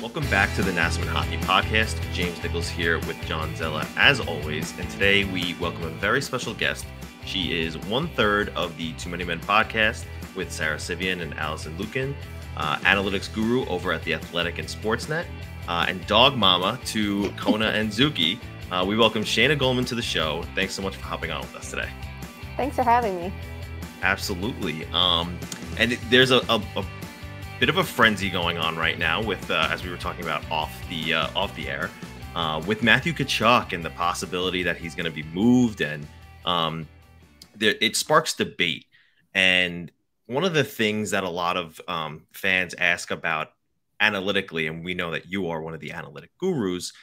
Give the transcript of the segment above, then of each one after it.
Welcome back to the Nassau Hockey Podcast. James Nichols here with John Zella, as always. And today we welcome a very special guest. She is 1/3 of the Too Many Men podcast with Sara, Civian, and Alison Lukan, analytics guru over at the Athletic and Sportsnet, and dog mama to Kona and Zuki. We welcome Shayna Goldman to the show. Thanks so much for hopping on with us today. Thanks for having me. Absolutely. And there's a bit of a frenzy going on right now with, as we were talking about off the air, with Matthew Tkachuk and the possibility that he's going to be moved, and it sparks debate. And one of the things that a lot of fans ask about analytically, and we know that you are one of the analytic gurus,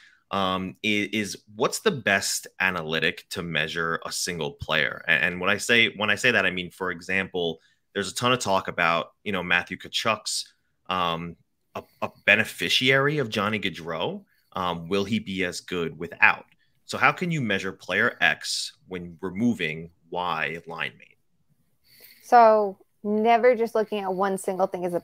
is what's the best analytic to measure a single player? And when I say that, I mean, for example, there's a ton of talk about, Matthew Tkachuk's a beneficiary of Johnny Gaudreau. Will he be as good without? So how can you measure player X when removing Y line mate? So never just looking at one single thing is the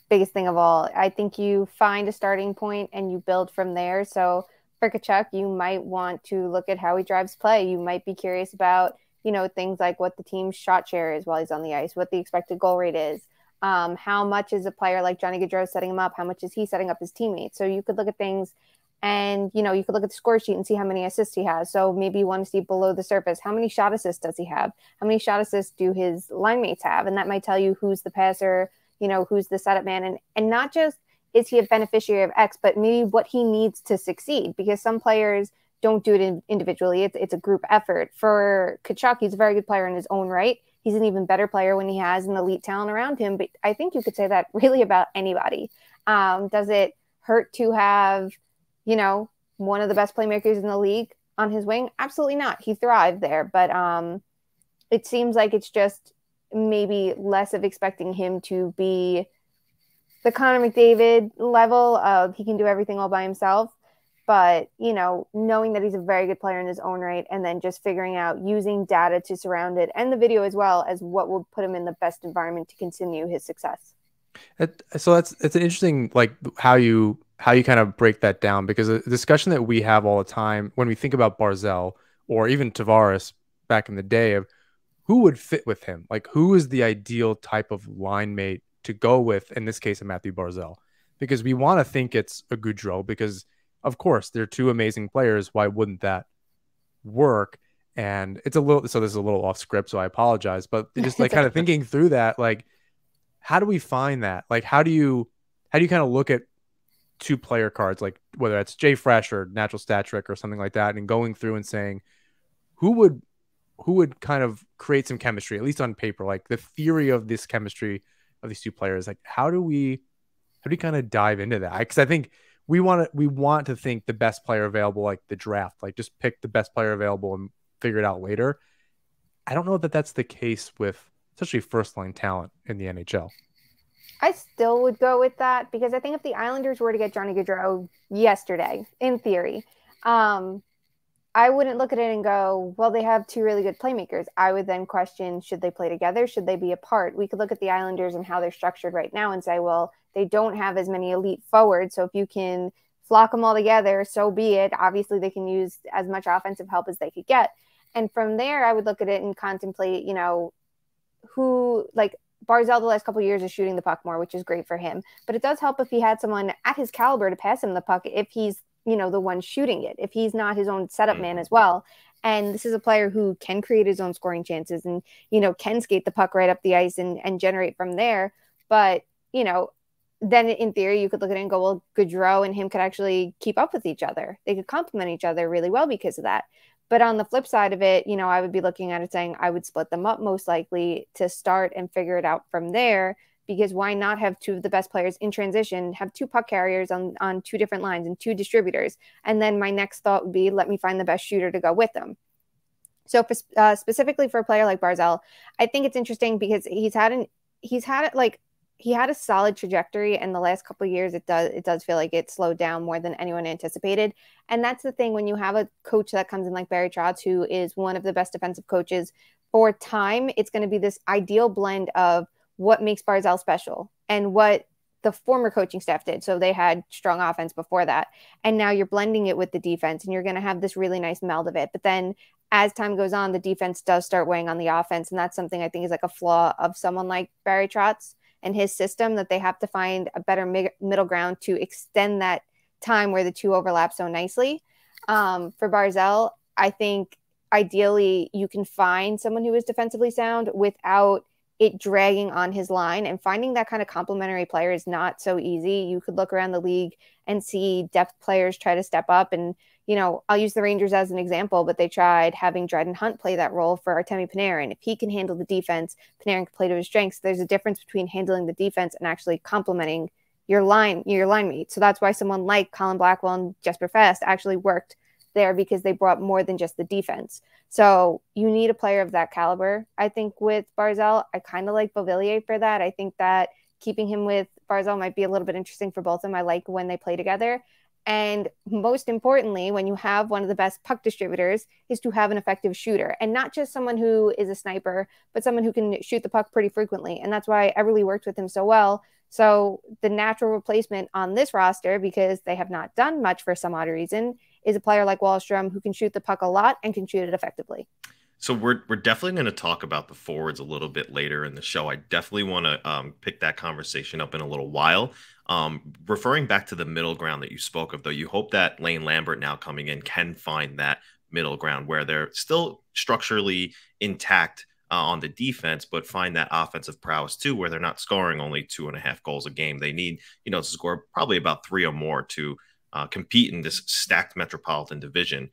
biggest thing of all. I think you find a starting point and you build from there. So for Tkachuk, you might want to look at how he drives play. You might be curious about, things like what the team's shot share is while he's on the ice, what the expected goal rate is. How much is a player like Johnny Gaudreau setting him up? How much is he setting up his teammates? So you could look at things and, you could look at the score sheet and see how many assists he has. So maybe you want to see below the surface, how many shot assists does he have? How many shot assists do his line mates have? And that might tell you who's the passer, who's the setup man. And not just is he a beneficiary of X, but maybe what he needs to succeed, because some players don't do it individually. It's a group effort. For Tkachuk, he's a very good player in his own right. He's an even better player when he has an elite talent around him. But I think you could say that really about anybody. Does it hurt to have, one of the best playmakers in the league on his wing? Absolutely not. He thrived there. But it seems like it's just maybe less of expecting him to be the Connor McDavid level of he can do everything all by himself. But, knowing that he's a very good player in his own right, and then just figuring out using data to surround it and the video as well as what will put him in the best environment to continue his success. So it's an interesting, how you kind of break that down, because a discussion that we have all the time when we think about Barzell or even Tavares back in the day of who would fit with him, who is the ideal type of line mate to go with, in this case, a Mathew Barzal, because we want to think it's a Gaudreau, because of course, they're two amazing players. Why wouldn't that work? And it's so this is a little off script, so I apologize. But just kind of thinking through that, how do we find that? How do you kind of look at two player cards, whether it's Jay Fresh or Natural Stat Trick or something like that, and going through and saying who would kind of create some chemistry, at least on paper, the theory of this chemistry of these two players. How do we kind of dive into that? Because I think we want to think the best player available, like the draft, just pick the best player available and figure it out later. I don't know that that's the case with especially first line talent in the NHL. I still would go with that, because I think if the Islanders were to get Johnny Gaudreau yesterday, in theory, I wouldn't look at it and go, well, they have two really good playmakers. I would then question, should they play together? Should they be apart? We could look at the Islanders and how they're structured right now and say, well, they don't have as many elite forwards. So if you can flock them all together, so be it. Obviously, they can use as much offensive help as they could get. And from there, I would look at it and contemplate, who, Barzell the last couple of years is shooting the puck more, which is great for him. But it does help if he had someone at his caliber to pass him the puck if he's, the one shooting it, if he's not his own setup man as well. And this is a player who can create his own scoring chances and, can skate the puck right up the ice and generate from there. But, then in theory, you could look at it and go, well, Gaudreau and him could actually keep up with each other. They could complement each other really well because of that. But on the flip side of it, I would be looking at it saying I would split them up most likely to start and figure it out from there, because why not have two of the best players in transition, have two puck carriers on two different lines and two distributors. And then my next thought would be, let me find the best shooter to go with them. So for, specifically for a player like Barzal, I think it's interesting because he had a solid trajectory, and the last couple of years it does feel like it slowed down more than anyone anticipated. And that's the thing, when you have a coach that comes in like Barry Trotz, who is one of the best defensive coaches for time, it's going to be this ideal blend of what makes Barzal special and what the former coaching staff did. So they had strong offense before that. And now you're blending it with the defense and you're going to have this really nice meld of it. But then as time goes on, the defense does start weighing on the offense. And that's something I think is like a flaw of someone like Barry Trotz and his system, that they have to find a better middle ground to extend that time where the two overlap so nicely. For Barzell, I think ideally you can find someone who is defensively sound without it dragging on his line, and finding that kind of complementary player is not so easy. You could look around the league and see depth players try to step up. And, you know, I'll use the Rangers as an example, but they tried having Dryden Hunt play that role for Artemi Panarin. If he can handle the defense, Panarin can play to his strengths. There's a difference between handling the defense and actually complementing your line mate. So that's why someone like Colin Blackwell and Jesper Fast actually worked there, because they brought more than just the defense. So you need a player of that caliber. I think with Barzal, I kind of like Beauvillier for that. I think that keeping him with Barzal might be a little bit interesting for both of them. I like when they play together. And most importantly, when you have one of the best puck distributors, is to have an effective shooter, and not just someone who is a sniper, but someone who can shoot the puck pretty frequently. And that's why Everly worked with him so well. So the natural replacement on this roster, because they have not done much for some odd reason, is a player like Wahlstrom, who can shoot the puck a lot and can shoot it effectively. So we're definitely going to talk about the forwards a little bit later in the show. I definitely want to pick that conversation up in a little while. Referring back to the middle ground that you spoke of, though, you hope that Lane Lambert now coming in can find that middle ground where they're still structurally intact on the defense, but find that offensive prowess too, where they're not scoring only 2.5 goals a game. They need, to score probably about 3 or more to compete in this stacked Metropolitan Division.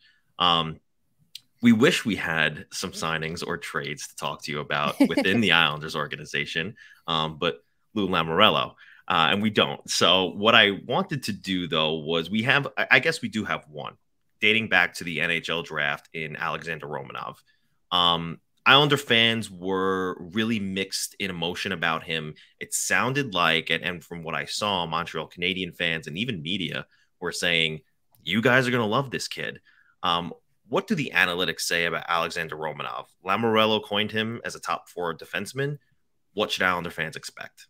We wish we had some signings or trades to talk to you about within the Islanders organization, but Lou Lamoriello, and we don't. So what I wanted to do, though, was I guess we do have one dating back to the NHL draft in Alexander Romanov. Islander fans were really mixed in emotion about him. It sounded like, and from what I saw, Montreal Canadian fans and even media were saying, you guys are going to love this kid. What do the analytics say about Alexander Romanov? Lamoriello coined him as a top 4 defenseman. What should Islander fans expect?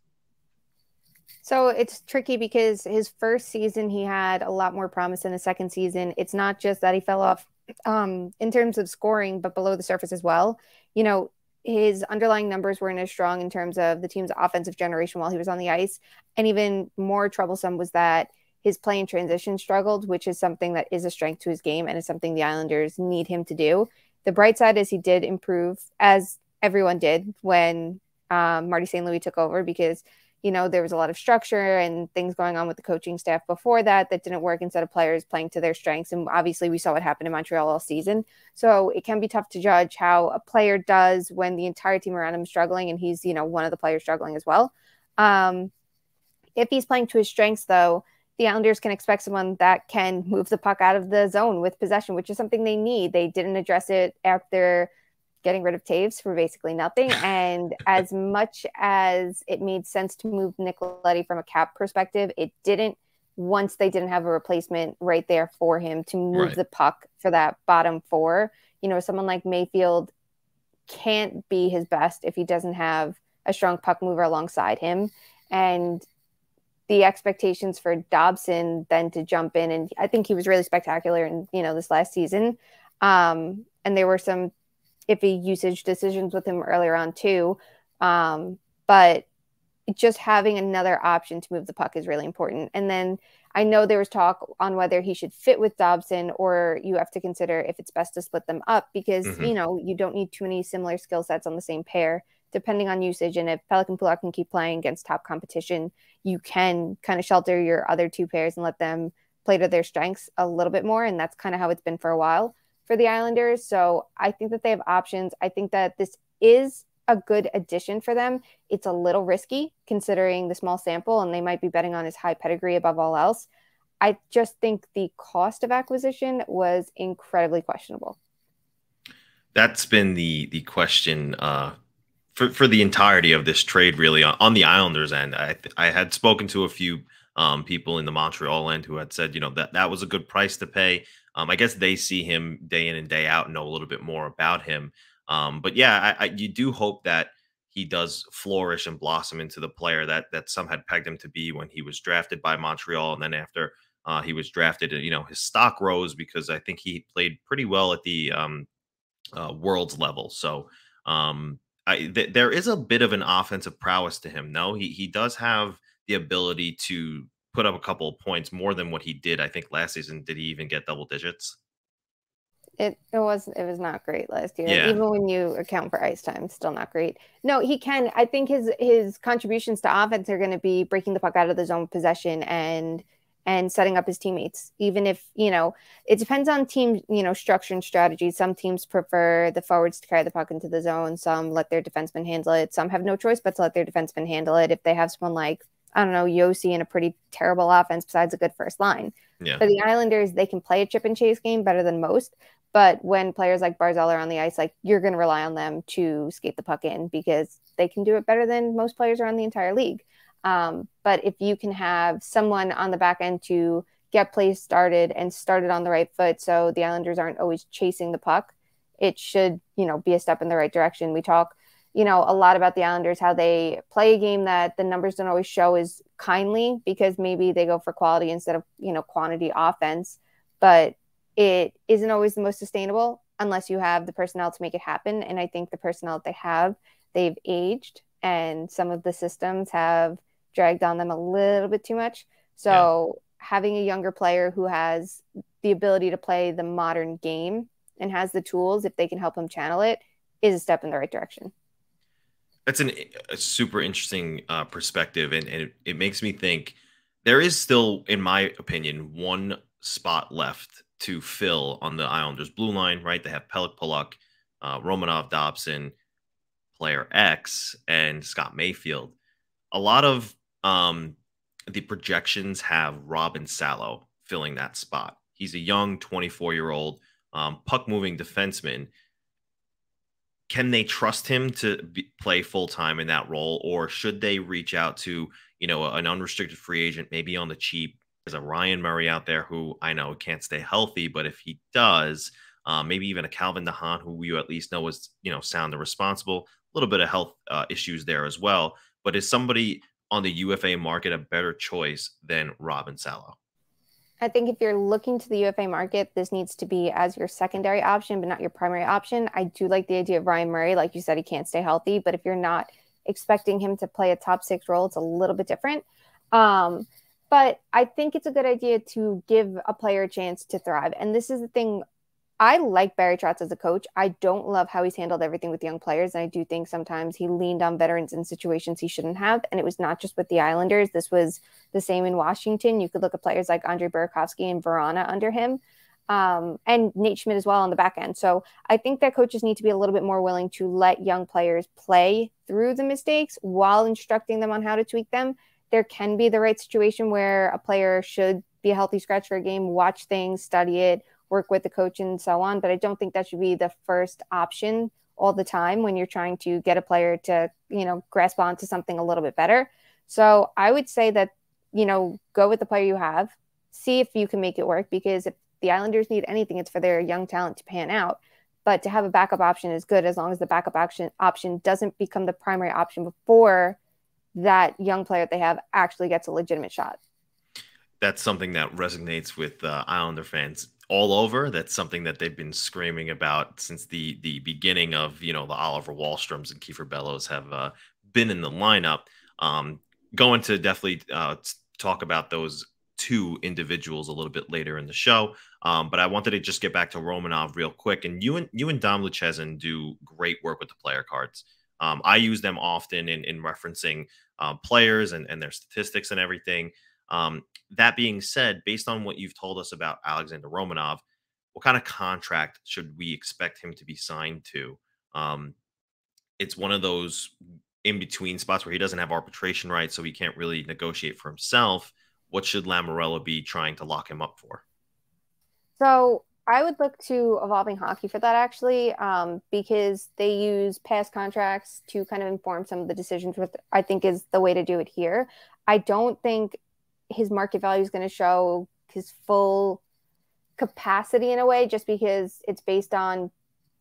So it's tricky because his first season, he had a lot more promise than the second season. It's not just that he fell off in terms of scoring, but below the surface as well. His underlying numbers weren't as strong in terms of the team's offensive generation while he was on the ice. And even more troublesome was that his play in transition struggled, which is something that is a strength to his game and is something the Islanders need him to do. The bright side is he did improve, as everyone did when Marty St. Louis took over, because there was a lot of structure and things going on with the coaching staff before that didn't work, instead of players playing to their strengths. And obviously we saw what happened in Montreal all season. So it can be tough to judge how a player does when the entire team around him is struggling and he's, one of the players struggling as well. If he's playing to his strengths, though, the Islanders can expect someone that can move the puck out of the zone with possession, which is something they need. They didn't address it after getting rid of Taves for basically nothing. And as much as it made sense to move Nicoletti from a cap perspective, it didn't once they didn't have a replacement right there for him to move the puck for that bottom 4. Someone like Mayfield can't be his best if he doesn't have a strong puck mover alongside him. And the expectations for Dobson then to jump in, and I think he was really spectacular in, this last season. And there were some iffy usage decisions with him earlier on too. But just having another option to move the puck is really important. And then I know there was talk on whether he should fit with Dobson, or you have to consider if it's best to split them up, because, you don't need too many similar skill sets on the same pair, depending on usage. And if Pelican Pulak can keep playing against top competition, you can kind of shelter your other 2 pairs and let them play to their strengths a little bit more. And that's kind of how it's been for a while for the Islanders. So I think that they have options. I think that this is a good addition for them. It's a little risky considering the small sample, and they might be betting on his high pedigree above all else. I just think the cost of acquisition was incredibly questionable. That's been the question for the entirety of this trade, really, on the Islanders end. I had spoken to a few people in the Montreal end who had said, that was a good price to pay. I guess they see him day in and day out and know a little bit more about him. But yeah, you do hope that he does flourish and blossom into the player that some had pegged him to be when he was drafted by Montreal, and then after he was drafted, his stock rose because I think he played pretty well at the world's level. So there is a bit of an offensive prowess to him. No, he does have the ability to put up a couple of points more than what he did. I think last season, did he even get double digits? It was not great last year. Yeah. Even when you account for ice time, still not great. No, he can. I think his contributions to offense are going to be breaking the puck out of the zone possession and setting up his teammates. Even if, it depends on team, structure and strategy. Some teams prefer the forwards to carry the puck into the zone. Some let their defensemen handle it. Some have no choice but to let their defensemen handle it if they have someone like, I don't know, Yossi in a pretty terrible offense besides a good first line. Yeah. For the Islanders, they can play a chip and chase game better than most. But when players like Barzal are on the ice, like, you're going to rely on them to skate the puck in because they can do it better than most players around the entire league. But if you can have someone on the back end to get plays started and started on the right foot, so the Islanders aren't always chasing the puck, it should, be a step in the right direction. We talk, a lot about the Islanders, how they play a game that the numbers don't always show is kindly because maybe they go for quality instead of, quantity offense, but it isn't always the most sustainable unless you have the personnel to make it happen. And I think the personnel that they have, they've aged and some of the systems have dragged on them a little bit too much. So having a younger player who has the ability to play the modern game and has the tools, if they can help him channel it, is a step in the right direction. That's a super interesting perspective. And it makes me think there is still, in my opinion, one spot left to fill on the Islanders blue line, right? They have Pelech Polak, Romanov, Dobson, player X, and Scott Mayfield. A lot of the projections have Robin Salo filling that spot. He's a young 24-year-old puck-moving defenseman. Can they trust him to play full-time in that role, or should they reach out to, an unrestricted free agent, maybe on the cheap? There's a Ryan Murray out there who I know can't stay healthy, but if he does, maybe even a Calvin DeHaan, who you at least know is, sound and responsible. A little bit of health issues there as well. But is somebody on the UFA market a better choice than Robin Salo? I think if you're looking to the UFA market, this needs to be as your secondary option, but not your primary option. I do like the idea of Ryan Murray. Like you said, he can't stay healthy, but if you're not expecting him to play a top 6 role, it's a little bit different. But I think it's a good idea to give a player a chance to thrive. And this is the thing. I like Barry Trotz as a coach. I don't love how he's handled everything with young players. And I do think sometimes he leaned on veterans in situations he shouldn't have. And it was not just with the Islanders. This was the same in Washington. You could look at players like Andre Burakovsky and Verona under him, and Nate Schmidt as well on the back end. So I think that coaches need to be a little bit more willing to let young players play through the mistakes while instructing them on how to tweak them. There can be the right situation where a player should be a healthy scratch for a game, watch things, study it, work with the coach and so on. But I don't think that should be the first option all the time when you're trying to get a player to, grasp onto something a little bit better. So I would say that, go with the player you have, see if you can make it work, because if the Islanders need anything, it's for their young talent to pan out. But to have a backup option is good as long as the backup option doesn't become the primary option before that young player that they have actually gets a legitimate shot. That's something that resonates with Islander fans all over. That's something that they've been screaming about since the beginning of, the Oliver Wahlstroms and Kiefer Bellows have been in the lineup. Going to definitely talk about those two individuals a little bit later in the show. But I wanted to just get back to Romanov real quick. And you and Dom Luchezin do great work with the player cards. I use them often in referencing players and their statistics and everything. That being said, based on what you've told us about Alexander Romanov, what kind of contract should we expect him to be signed to? It's one of those in-between spots where he doesn't have arbitration rights, so he can't really negotiate for himself. What should Lamoriello be trying to lock him up for? So I would look to Evolving Hockey for that, actually, because they use past contracts to kind of inform some of the decisions, which I think is the way to do it here. I don't think his market value is going to show his full capacity in a way, just because it's based on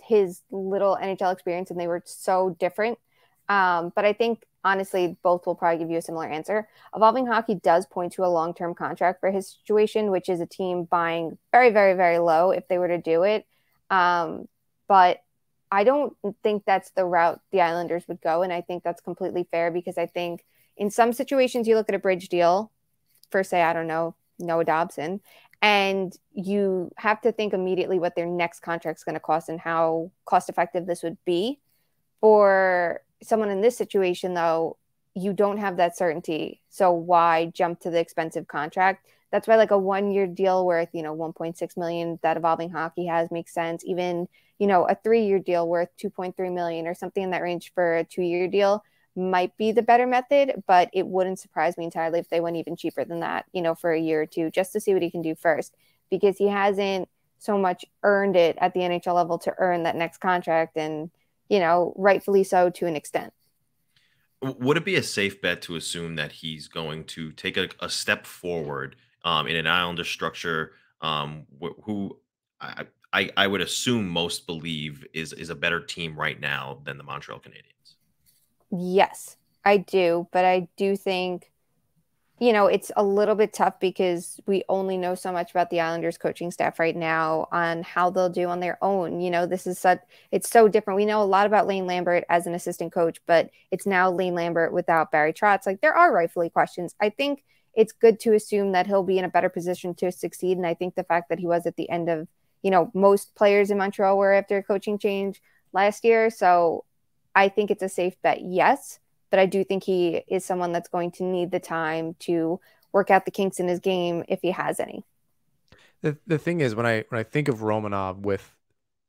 his little NHL experience and they were so different. But I think, honestly, both will probably give you a similar answer. Evolving Hockey does point to a long-term contract for his situation, which is a team buying very, very, very low if they were to do it. But I don't think that's the route the Islanders would go, and I think that's completely fair because I think in some situations you look at a bridge deal for, say, I don't know, Noah Dobson, and you have to think immediately what their next contract's going to cost and how cost-effective this would be. For someone in this situation, though, you don't have that certainty. So why jump to the expensive contract? That's why like a 1-year deal worth, $1.6 million that Evolving Hockey has makes sense. Even, a 3-year deal worth $2.3 million or something in that range for a 2-year deal might be the better method, but it wouldn't surprise me entirely if they went even cheaper than that, for a year or two, just to see what he can do first, because he hasn't so much earned it at the NHL level to earn that next contract. And rightfully so to an extent. Would it be a safe bet to assume that he's going to take a step forward in an Islander structure who I would assume most believe is a better team right now than the Montreal Canadiens? Yes, I do. But I do think, it's a little bit tough because we only know so much about the Islanders coaching staff right now on how they'll do on their own. It's so different. We know a lot about Lane Lambert as an assistant coach, but it's now Lane Lambert without Barry Trotz. Like, there are rightfully questions. I think it's good to assume that he'll be in a better position to succeed. And I think the fact that he was at the end of, most players in Montreal were after a coaching change last year. So I think it's a safe bet. Yes. But I do think he is someone that's going to need the time to work out the kinks in his game if he has any. The thing is, when I think of Romanov with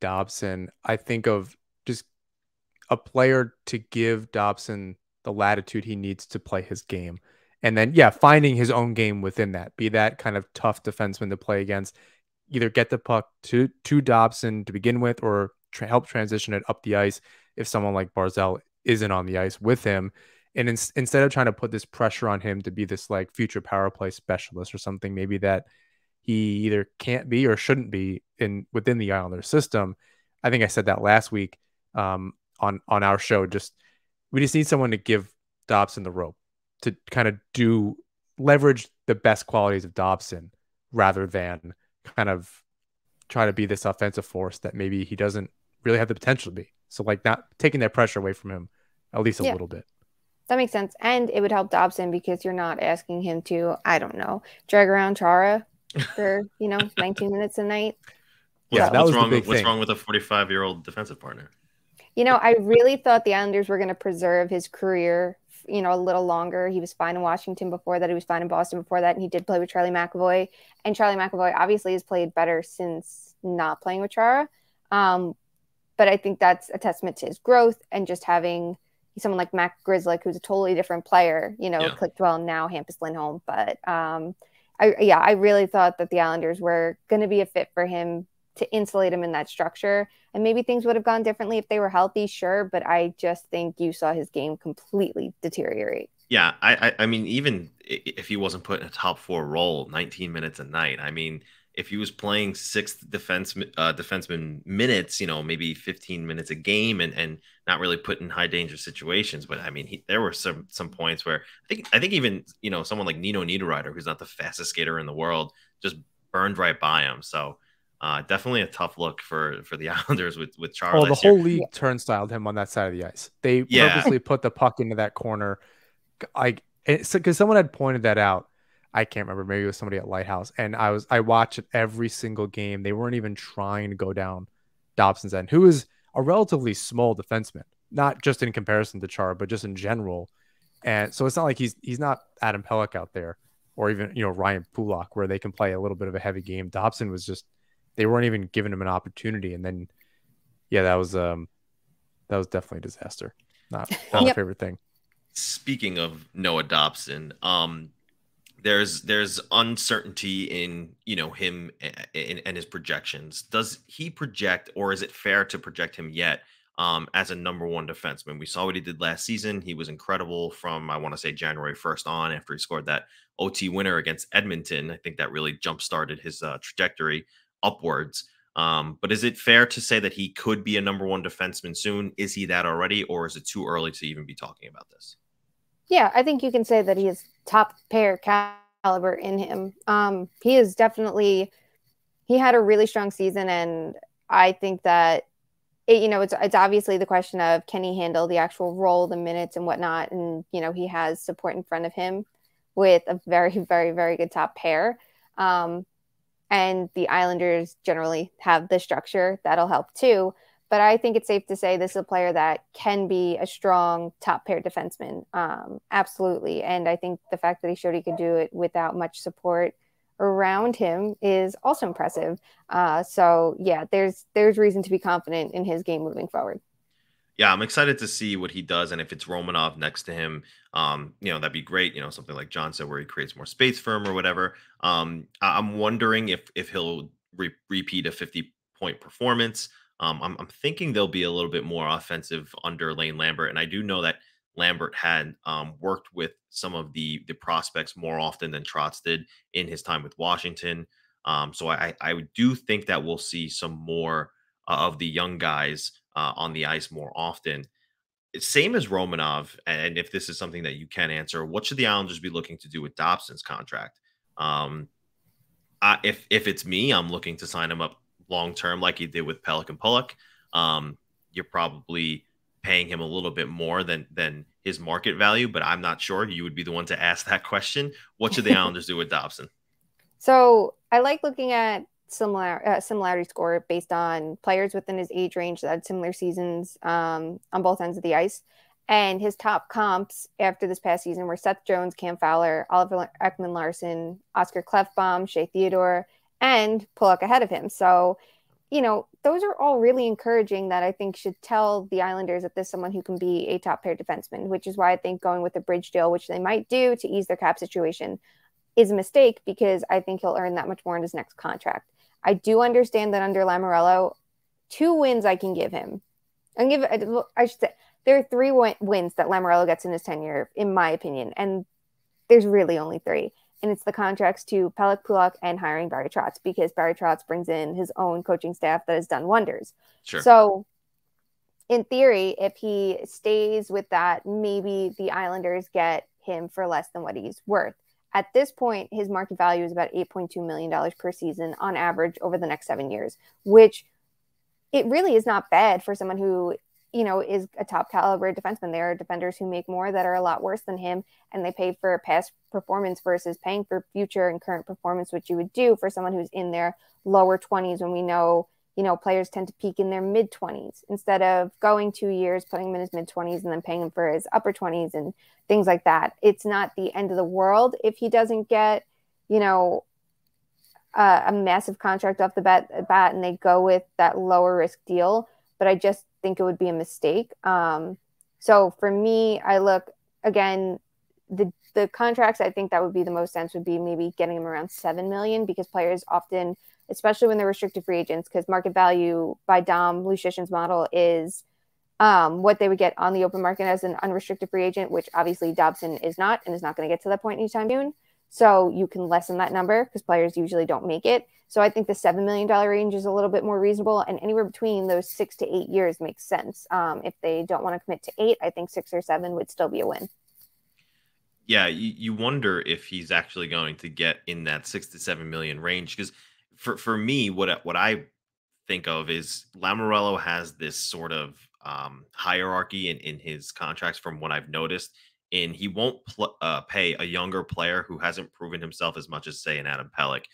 Dobson, I think of just a player to give Dobson the latitude he needs to play his game. And then, finding his own game within that, be that kind of tough defenseman to play against, either get the puck to Dobson to begin with or help transition it up the ice if someone like Barzell isn't on the ice with him. And instead of trying to put this pressure on him to be this like future power play specialist or something, maybe that he either can't be or shouldn't be within the Islander system. I think I said that last week on our show. We just need someone to give Dobson the rope to kind of leverage the best qualities of Dobson rather than kind of try to be this offensive force that maybe he doesn't really have the potential to be. So like not taking that pressure away from him at least a little bit. That makes sense. And it would help Dobson because you're not asking him to, I don't know, drag around Chara for, 19 minutes a night. Yeah, so, what's wrong with a 45-year-old defensive partner? I really thought the Islanders were going to preserve his career, a little longer. He was fine in Washington before that. He was fine in Boston before that. And he did play with Charlie McAvoy. And Charlie McAvoy obviously has played better since not playing with Chara. But I think that's a testament to his growth and just having someone like Mac Grzelcyk, who's a totally different player, clicked well now, Hampus Lindholm. But I really thought that the Islanders were going to be a fit for him to insulate him in that structure. And maybe things would have gone differently if they were healthy, sure. But I just think you saw his game completely deteriorate. Yeah, I mean, even if he wasn't put in a top 4 role, 19 minutes a night, I mean, if he was playing sixth defenseman minutes, maybe 15 minutes a game and not really put in high danger situations. But I mean, there were some points where I think even, someone like Nino Niederreiter, who's not the fastest skater in the world, just burned right by him. So definitely a tough look for the Islanders with Charles. Oh, the whole league turnstiled him on that side of the ice. They purposely put the puck into that corner. Because someone had pointed that out. I can't remember. Maybe it was somebody at Lighthouse. And I watched it every single game. They weren't even trying to go down Dobson's end, who is a relatively small defenseman, not just in comparison to Char, but just in general. And so it's not like he's not Adam Pelech out there or even, Ryan Pulak, where they can play a little bit of a heavy game. Dobson was just, they weren't even giving him an opportunity. And then, that was definitely a disaster. Not my favorite thing. Speaking of Noah Dobson, there's uncertainty in him and his projections. Does he project, or is it fair to project him yet as a number 1 defenseman? We saw what he did last season. He was incredible from, I want to say, January 1st on, after he scored that OT winner against Edmonton. I think that really jump started his trajectory upwards. But is it fair to say that he could be a number one defenseman soon? Is he that already, or is it too early to even be talking about this? Yeah, I think you can say that he is top pair caliber in him. He is definitely, he had a really strong season, and I think that it's obviously the question of, can he handle the actual role, the minutes and whatnot, and he has support in front of him with a very, very, very good top pair. And the Islanders generally have the structure that'll help too. But I think it's safe to say this is a player that can be a strong top pair defenseman. Absolutely. And I think the fact that he showed he could do it without much support around him is also impressive. So yeah, there's reason to be confident in his game moving forward. Yeah, I'm excited to see what he does, and if it's Romanov next to him, that'd be great. Something like John said, where he creates more space for him or whatever. I'm wondering if he'll repeat a 50-point performance. I'm thinking they'll be a little bit more offensive under Lane Lambert, and I do know that Lambert had worked with some of the prospects more often than Trotz did in his time with Washington. So I do think that we'll see some more of the young guys on the ice more often. It's same as Romanov, and if this is something that you can answer, what should the Islanders be looking to do with Dobson's contract? If it's me, I'm looking to sign him up long term, like he did with Pelech and Pulock. You're probably paying him a little bit more than his market value, but I'm not sure. You would be the one to ask that question. What should the Islanders do with Dobson? So I like looking at similarity score based on players within his age range that had similar seasons on both ends of the ice. And his top comps after this past season were Seth Jones, Cam Fowler, Oliver Ekman-Larsson, Oscar Klefbom, Shea Theodore, and Pulock ahead of him. So, those are all really encouraging that I think should tell the Islanders that this is someone who can be a top pair defenseman, which is why I think going with a bridge deal, which they might do to ease their cap situation, is a mistake, because I think he'll earn that much more in his next contract. I do understand that under Lamoriello, 2 wins I can give him. I should say there are 3 wins that Lamoriello gets in his tenure, in my opinion, and there's really only 3. And it's the contracts to Pelech, Pulock, and hiring Barry Trotz, because Barry Trotz brings in his own coaching staff that has done wonders. Sure. So in theory, if he stays with that, maybe the Islanders get him for less than what he's worth. At this point, his market value is about $8.2 million per season on average over the next 7 years, which it really is not bad for someone who, is a top caliber defenseman. There are defenders who make more that are a lot worse than him, and they pay for past performance versus paying for future and current performance, which you would do for someone who's in their lower 20s, when we know, players tend to peak in their mid 20s, instead of going 2 years, putting him in his mid 20s and then paying him for his upper 20s and things like that. It's not the end of the world if he doesn't get, a massive contract off the bat and they go with that lower risk deal. But I just think it would be a mistake. So for me, I look, again, the contracts, I think that would be the most sense would be maybe getting them around $7 million, because players often, especially when they're restricted free agents, because market value by Dom Luszczyszyn's model is what they would get on the open market as an unrestricted free agent, which obviously Dobson is not, and is not going to get to that point anytime soon. So you can lessen that number, because players usually don't make it. So I think the $7 million range is a little bit more reasonable, and anywhere between those 6 to 8 years makes sense. If they don't want to commit to 8, I think 6 or 7 would still be a win. Yeah, you wonder if he's actually going to get in that 6 to 7 million range, because for me, what I think of is Lamoriello has this sort of hierarchy in his contracts, from what I've noticed. And he won't pay a younger player who hasn't proven himself as much as, say, an Adam Pelech,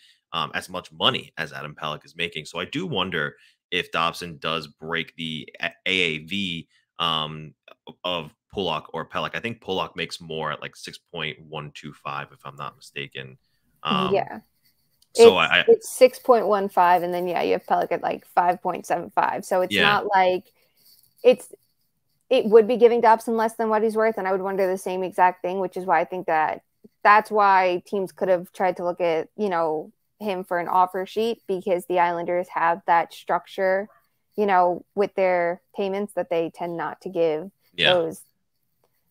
as much money as Adam Pelech is making. So I do wonder if Dobson does break the AAV of Pulock or Pelech. I think Pulock makes more at like 6.125, if I'm not mistaken. Yeah. So it's 6.15, and then you have Pelech at like 5.75. So it's not like it would be giving Dobson less than what he's worth, and I would wonder the same exact thing, which is why I think that's why teams could have tried to look at, him for an offer sheet, because the Islanders have that structure, with their payments, that they tend not to give those.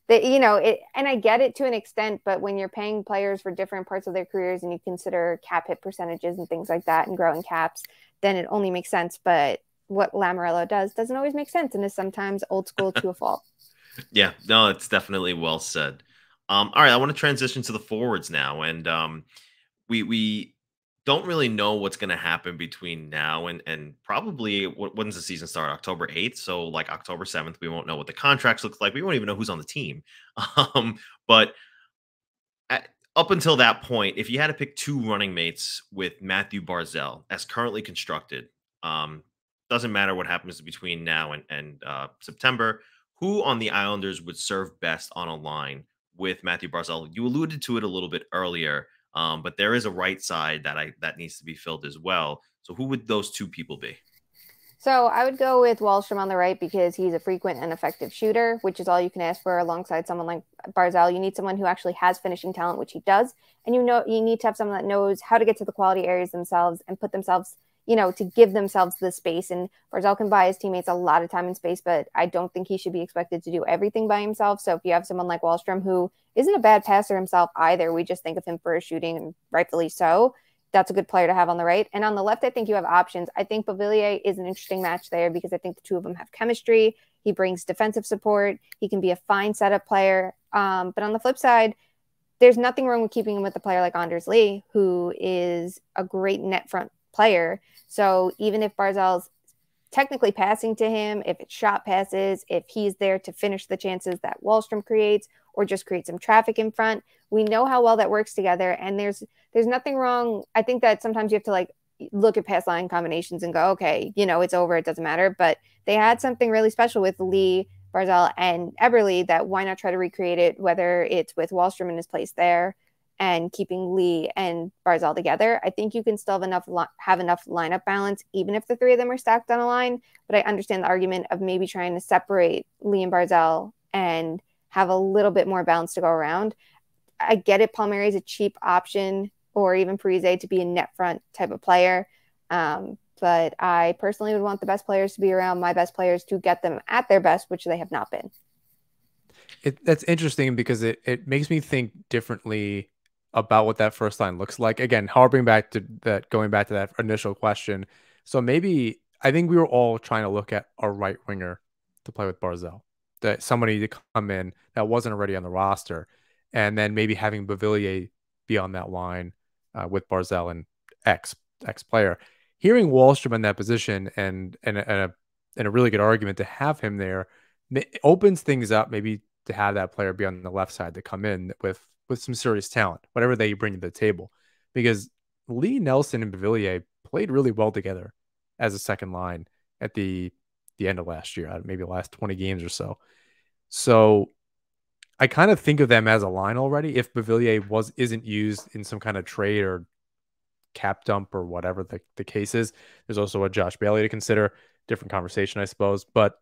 And I get it to an extent, but when you're paying players for different parts of their careers and you consider cap hit percentages and things like that and growing caps, then it only makes sense. But what Lamoriello does doesn't always make sense and is sometimes old school to a fault. Yeah, no, it's definitely well said. All right, I want to transition to the forwards now, and we don't really know what's going to happen between now and probably when's the season start? October 8th. So like October 7th, we won't know what the contracts look like. We won't even know who's on the team. But up until that point, if you had to pick two running mates with Mathew Barzal as currently constructed, doesn't matter what happens between now and September, who on the Islanders would serve best on a line with Mathew Barzal? You alluded to it a little bit earlier, but there is a right side that needs to be filled as well. So who would those two people be? So I would go with Wahlstrom on the right because he's a frequent and effective shooter, which is all you can ask for alongside someone like Barzal. You need someone who actually has finishing talent, which he does. And you need to have someone that knows how to get to the quality areas themselves and put themselves, to give themselves the space. And Barzal can buy his teammates a lot of time and space, but I don't think he should be expected to do everything by himself. So if you have someone like Wahlstrom, who isn't a bad passer himself either, we just think of him for his shooting, and rightfully so, that's a good player to have on the right. And on the left, I think you have options. I think Beauvillier is an interesting match there because I think the two of them have chemistry. He brings defensive support. He can be a fine setup player. But on the flip side, there's nothing wrong with keeping him with a player like Anders Lee, who is a great net front player. So even if Barzal's technically passing to him, if it's shot passes, if he's there to finish the chances that Wahlstrom creates or just create some traffic in front, we know how well that works together. And there's nothing wrong. I think that sometimes you have to look at pass line combinations and go, okay, it's over. It doesn't matter. But they had something really special with Lee, Barzal, and Eberle that why not try to recreate it, whether it's with Wahlstrom in his place there and keeping Lee and Barzal together. I think you can still have enough lineup balance, even if the three of them are stacked on a line. But I understand the argument of maybe trying to separate Lee and Barzal and have a little bit more balance to go around. I get it. Palmieri is a cheap option, or even Parise to be a net front type of player. But I personally would want the best players to be around my best players to get them at their best, which they have not been. That's interesting because it makes me think differently about what that first line looks like. Again, going back to that initial question. So maybe I think we were all trying to look at a right winger to play with Barzal, that somebody to come in that wasn't already on the roster, and then maybe having Beauvillier be on that line with Barzal and X player. Hearing Wahlstrom in that position and a really good argument to have him there opens things up, maybe to have that player be on the left side to come in with some serious talent, whatever they bring to the table. Because Lee, Nelson, and Beauvillier played really well together as a second line at the end of last year, maybe the last 20 games or so. So I kind of think of them as a line already. If Beauvillier isn't used in some kind of trade or cap dump or whatever the case is, there's also a Josh Bailey to consider. Different conversation, I suppose. But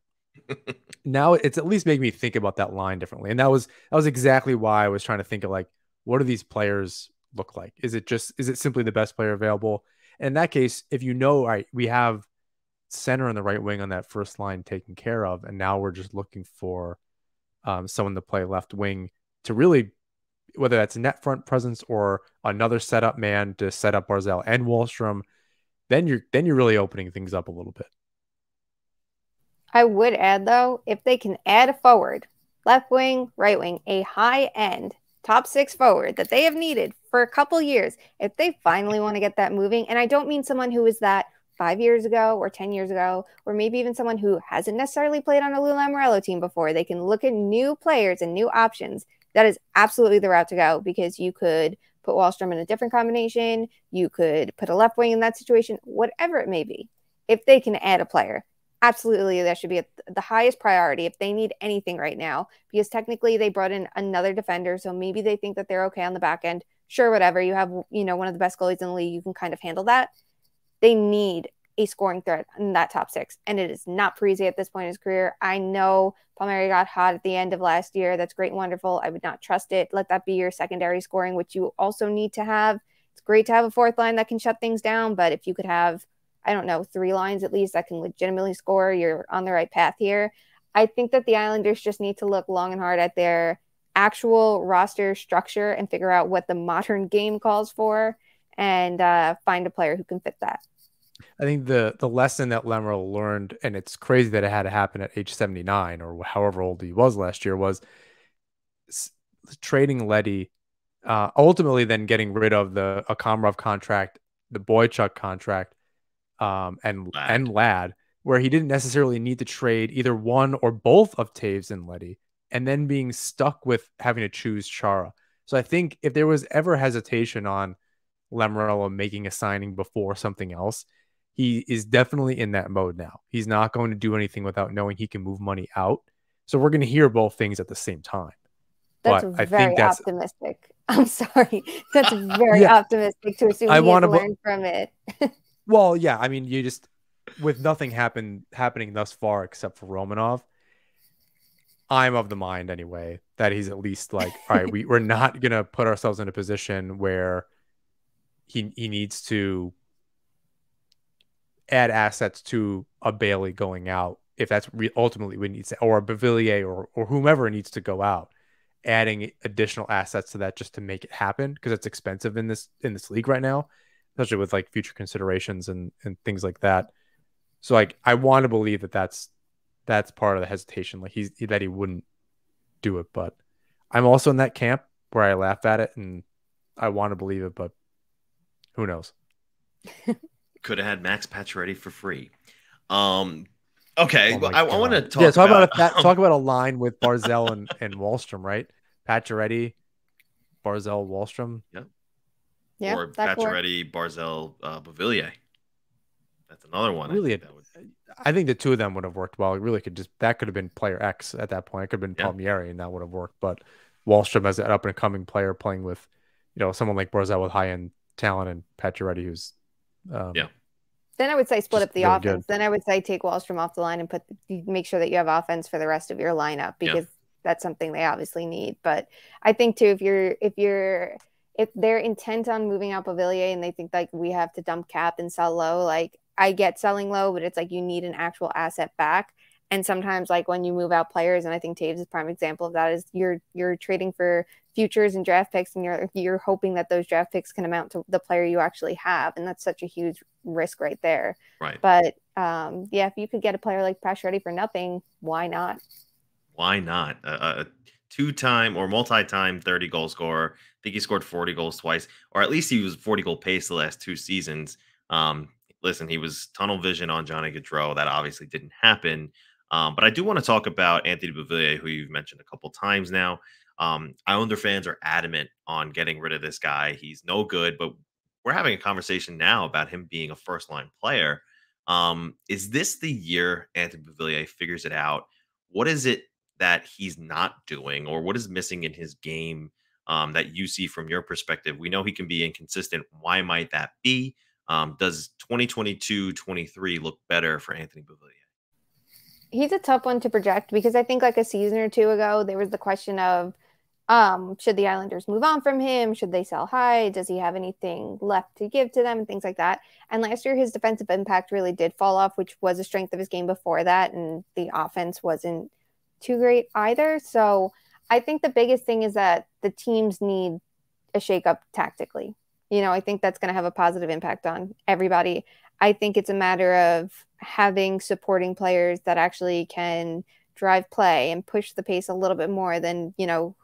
now it's at least making me think about that line differently. And that was exactly why I was trying to think of what do these players look like? Is it simply the best player available? And in that case, if all right, we have center and the right wing on that first line taken care of, and now we're just looking for someone to play left wing to really, whether that's net front presence or another setup man to set up Barzal and Wallstrom, then you're really opening things up a little bit. I would add, though, if they can add a forward, left wing, right wing, a high-end top six forward that they have needed for a couple years, if they finally want to get that moving, and I don't mean someone who was that 5 years ago or 10 years ago, or maybe even someone who hasn't necessarily played on a Lou Lamoriello team before, they can look at new players and new options. That is absolutely the route to go, because you could put Wahlstrom in a different combination. You could put a left wing in that situation, whatever it may be. If they can add a player, absolutely, that should be the highest priority if they need anything right now, because technically they brought in another defender. So maybe they think that they're okay on the back end. Sure, whatever. You have, one of the best goalies in the league. You can kind of handle that. They need a scoring threat in that top six, and it is not Parise at this point in his career. I know Palmieri got hot at the end of last year. That's great and wonderful. I would not trust it. Let that be your secondary scoring, which you also need to have. It's great to have a fourth line that can shut things down, but if you could have, I don't know, 3 lines at least that can legitimately score, you're on the right path here. I think that the Islanders just need to look long and hard at their actual roster structure and figure out what the modern game calls for, and find a player who can fit that. I think the lesson that Lemmerl learned, and it's crazy that it had to happen at age 79 or however old he was last year, was trading Leddy, ultimately then getting rid of the Akamrov contract, the Boychuk contract, and Ladd, where he didn't necessarily need to trade either one or both of Taves and Leddy, and then being stuck with having to choose Chara. So I think if there was ever hesitation on Lemmerl making a signing before something else, he is definitely in that mode now. He's not going to do anything without knowing he can move money out. So we're going to hear both things at the same time. That's but I very think that's optimistic. I'm sorry. That's very optimistic to assume he has learned from it. Well, yeah. I mean, you just, with nothing happening thus far except for Romanov, I'm of the mind anyway that he's at least like, all right, we're not going to put ourselves in a position where he needs to add assets to a Bailey going out, if that's ultimately what needs to, or a Beauvillier or whomever needs to go out, adding additional assets to that just to make it happen, because it's expensive in this league right now, especially with like future considerations and things like that. So like I want to believe that that's part of the hesitation, like that he wouldn't do it, but I'm also in that camp where I laugh at it and I want to believe it, but who knows? Could have had Max Pacioretty for free. Okay, oh I want to talk talk about a line with Barzell and Wallstrom, right? Pacioretty, Barzell, Wallstrom. Yeah. Or Pacioretty, Barzell, Beauvillier. That's another one. Really, I think the two of them would have worked well. It really that could have been player X at that point. It could have been Palmieri, and that would have worked. But Wahlstrom as an up and coming player playing with, someone like Barzell with high end talent, and Pacioretty who's Then I would say split up the really offense. Good. Then I would say take Wahlstrom off the line and make sure that you have offense for the rest of your lineup, because that's something they obviously need. But I think too, if they're intent on moving out Beauvillier and they think like we have to dump cap and sell low, like I get selling low, but it's like you need an actual asset back. And sometimes like when you move out players, and I think Taves is a prime example of that, is you're trading for futures and draft picks, and you're hoping that those draft picks can amount to the player you actually have. And that's such a huge risk right there. Right. But if you could get a player like Pacioretty for nothing, why not? Why not? A two-time or multi-time 30-goal scorer. I think he scored 40 goals twice, or at least he was 40-goal pace the last two seasons. Listen, he was tunnel vision on Johnny Gaudreau. That obviously didn't happen. But I do want to talk about Anthony Beauvillier, who you've mentioned a couple times now. Islander fans are adamant on getting rid of this guy. He's no good, but we're having a conversation now about him being a first-line player. Is this the year Anthony Beauvillier figures it out? What is it that he's not doing, or what is missing in his game that you see from your perspective? We know he can be inconsistent. Why might that be? Does 2022-23 look better for Anthony Beauvillier? He's a tough one to project, because I think like a season or two ago, there was the question of should the Islanders move on from him? Should they sell high? Does he have anything left to give to them? And things like that. And last year, his defensive impact really did fall off, which was a strength of his game before that. And the offense wasn't too great either. So I think the biggest thing is that the teams need a shakeup tactically. I think that's going to have a positive impact on everybody. I think it's a matter of having supporting players that actually can drive play and push the pace a little bit more than,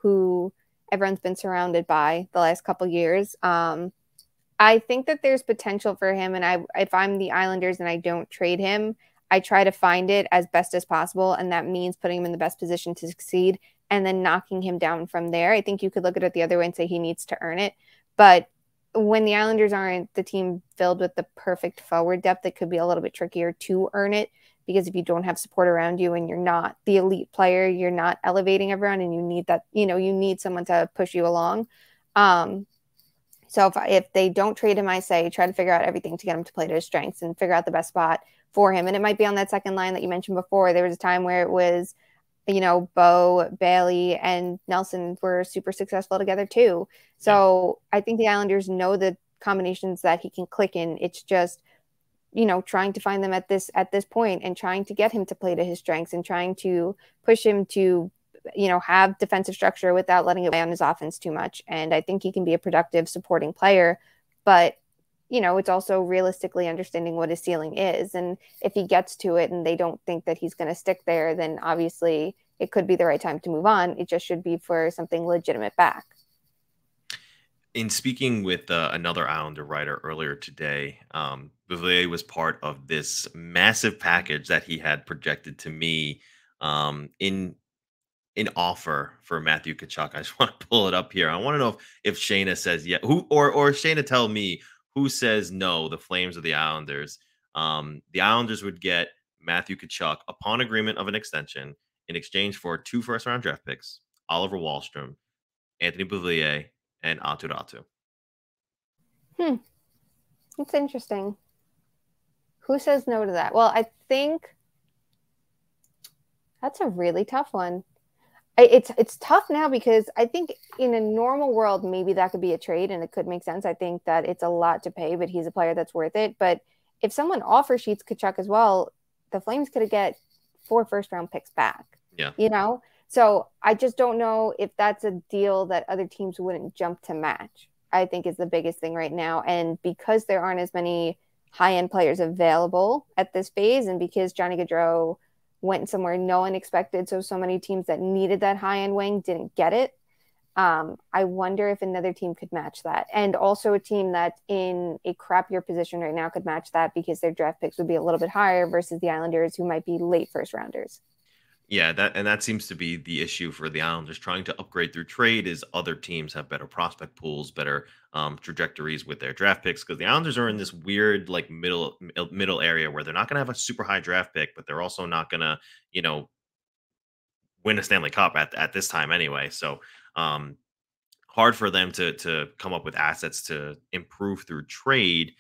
who everyone's been surrounded by the last couple of years. I think that there's potential for him. And if I'm the Islanders and I don't trade him, I try to find it as best as possible. And that means putting him in the best position to succeed and then knocking him down from there. I think you could look at it the other way and say he needs to earn it. But when the Islanders aren't the team filled with the perfect forward depth, it could be a little bit trickier to earn it, because if you don't have support around you and you're not the elite player, you're not elevating everyone, and you need that, you need someone to push you along. So if they don't trade him, I say try to figure out everything to get him to play to his strengths and figure out the best spot for him. And it might be on that second line that you mentioned before. There was a time where it was, Bo, Bailey, and Nelson were super successful together too. So I think the Islanders know the combinations that he can click in. It's just, trying to find them at this point and trying to get him to play to his strengths and trying to push him to, have defensive structure without letting it weigh on his offense too much. And I think he can be a productive supporting player, but it's also realistically understanding what his ceiling is. And if he gets to it and they don't think that he's going to stick there, then obviously it could be the right time to move on. It just should be for something legitimate back. In speaking with another Islander writer earlier today, Beauvillier was part of this massive package that he had projected to me in offer for Matthew Tkachuk. I just want to pull it up here. I want to know if Shayna says yeah, who or Shayna tell me who says no. The Flames or the Islanders? The Islanders would get Matthew Tkachuk upon agreement of an extension in exchange for 2 first-round draft picks, Oliver Wahlstrom, Anthony Beauvillier, and Atu Ratu. It's interesting. Who says no to that? Well, I think that's a really tough one. It's tough now because I think in a normal world, maybe that could be a trade and it could make sense. I think that it's a lot to pay, but he's a player that's worth it. But if someone offer sheets Tkachuk as well, the Flames could get 4 first-round picks back. Yeah. So I just don't know if that's a deal that other teams wouldn't jump to match, I think is the biggest thing right now. And because there aren't as many high-end players available at this phase, and because Johnny Gaudreau went somewhere no one expected, so many teams that needed that high-end wing didn't get it. I wonder if another team could match that. And also a team that's in a crappier position right now could match that because their draft picks would be a little bit higher versus the Islanders, who might be late first-rounders. Yeah, that seems to be the issue for the Islanders trying to upgrade through trade is other teams have better prospect pools, better trajectories with their draft picks because the Islanders are in this weird like middle area where they're not going to have a super high draft pick, but they're also not going to win a Stanley Cup at this time anyway. So hard for them to come up with assets to improve through trade.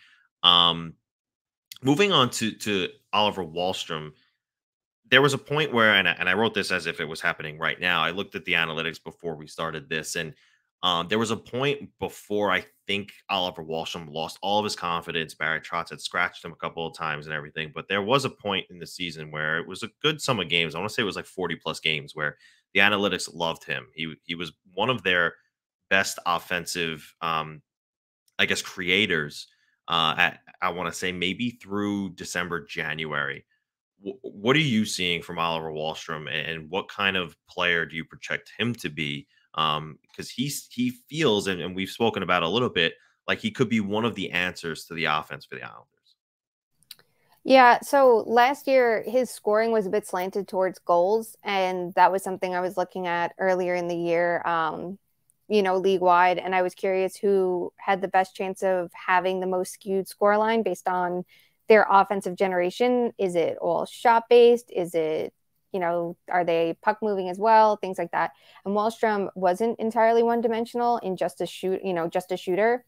Moving on to Oliver Wallstrom. There was a point where, and I wrote this as if it was happening right now. I looked at the analytics before we started this, and there was a point before I think Oliver Wahlstrom lost all of his confidence. Barry Trotz had scratched him a couple of times and everything, but there was a point in the season where it was a good sum of games. I want to say it was like 40 plus games where the analytics loved him. He was one of their best offensive, I guess, creators. I want to say maybe through December, January. What are you seeing from Oliver Wahlstrom, and what kind of player do you project him to be? Because he feels, and we've spoken about a little bit, like he could be one of the answers to the offense for the Islanders. Yeah, so last year his scoring was a bit slanted towards goals, and that was something I was looking at earlier in the year, league wide, and I was curious who had the best chance of having the most skewed scoreline based on their offensive generation. Is it all shot based? Is it, are they puck moving as well? Things like that. And Wahlstrom wasn't entirely one dimensional in just a shooter.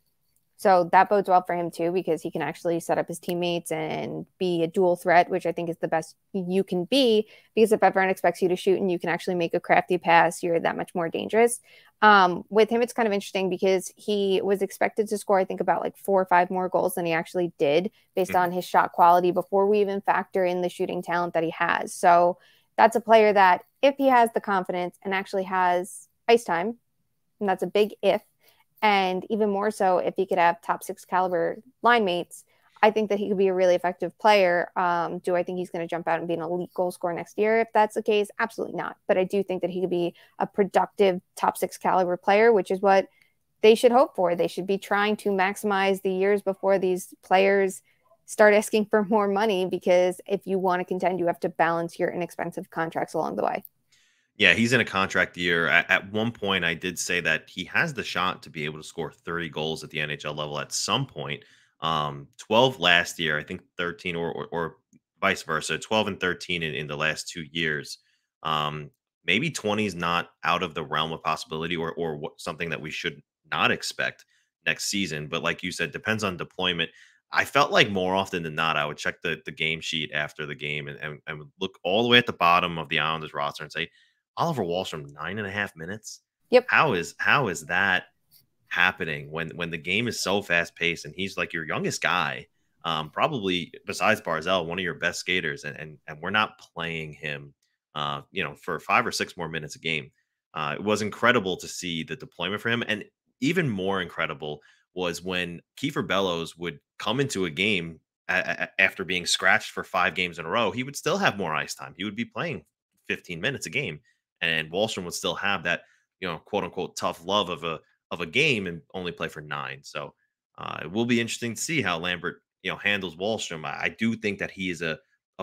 So that bodes well for him too, because he can actually set up his teammates and be a dual threat, which I think is the best you can be, because if everyone expects you to shoot and you can actually make a crafty pass, you're that much more dangerous. With him, it's kind of interesting because he was expected to score, I think, about like 4 or 5 more goals than he actually did based on his shot quality before we even factor in the shooting talent that he has. So that's a player that if he has the confidence and actually has ice time, and that's a big if, and even more so if he could have top 6 caliber line mates, I think that he could be a really effective player. Do I think he's going to jump out and be an elite goal scorer next year? If that's the case, absolutely not. But I do think that he could be a productive top 6 caliber player, which is what they should hope for. They should be trying to maximize the years before these players start asking for more money, because if you want to contend, you have to balance your inexpensive contracts along the way. Yeah, he's in a contract year. At one point, I did say that he has the shot to be able to score 30 goals at the NHL level at some point. 12 last year, I think 13 or vice versa, 12 and 13 in the last 2 years. Maybe 20 is not out of the realm of possibility or something that we should not expect next season. But like you said, depends on deployment. I felt like more often than not, I would check the game sheet after the game and would look all the way at the bottom of the Islanders roster and say, Oliver Wahlstrom, 9.5 minutes. Yep. How is that happening when the game is so fast paced and he's like your youngest guy, probably besides Barzell, one of your best skaters, and we're not playing him, for 5 or 6 more minutes a game. It was incredible to see the deployment for him, and even more incredible was when Kiefer Bellows would come into a game after being scratched for 5 games in a row, he would still have more ice time. He would be playing 15 minutes a game, and Wahlstrom would still have that, quote unquote tough love of a game and only play for 9. So it will be interesting to see how Lambert, handles Wahlstrom. I do think that he is a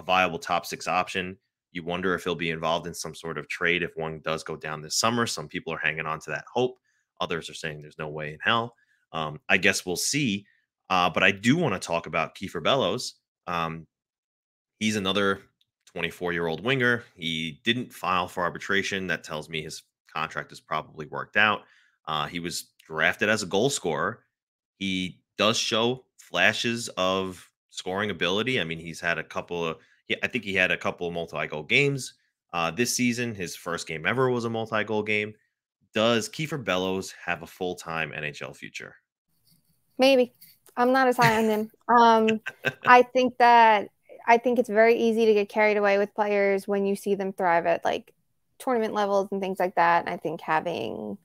viable top 6 option. You wonder if he'll be involved in some sort of trade if one does go down this summer. Some people are hanging on to that hope. Others are saying there's no way in hell. I guess we'll see. But I do want to talk about Kiefer Bellows. He's another 24-year-old winger. He didn't file for arbitration. That tells me his contract is probably worked out. He was drafted as a goal scorer. He does show flashes of scoring ability. I mean, he's had a couple of, I think he had a couple of multi-goal games this season. His first game ever was a multi-goal game. Does Kiefer Bellows have a full-time NHL future? Maybe. I'm not as high on him. I think it's very easy to get carried away with players when you see them thrive at like tournament levels and things like that. And I think having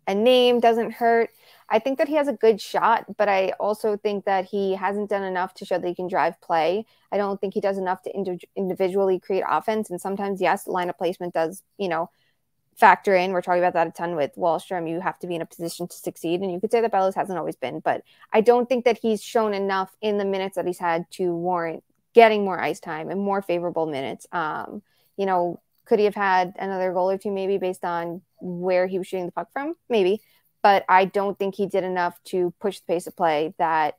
a name doesn't hurt. I think that he has a good shot, but I also think that he hasn't done enough to show that he can drive play. I don't think he does enough to individually create offense. And sometimes, yes, lineup placement does, factor in. We're talking about that a ton with Wahlstrom. You have to be in a position to succeed. And you could say that Bellows hasn't always been, but I don't think that he's shown enough in the minutes that he's had to warrant getting more ice time and more favorable minutes. Could he have had another goal or two maybe based on where he was shooting the puck from? Maybe. But I don't think he did enough to push the pace of play that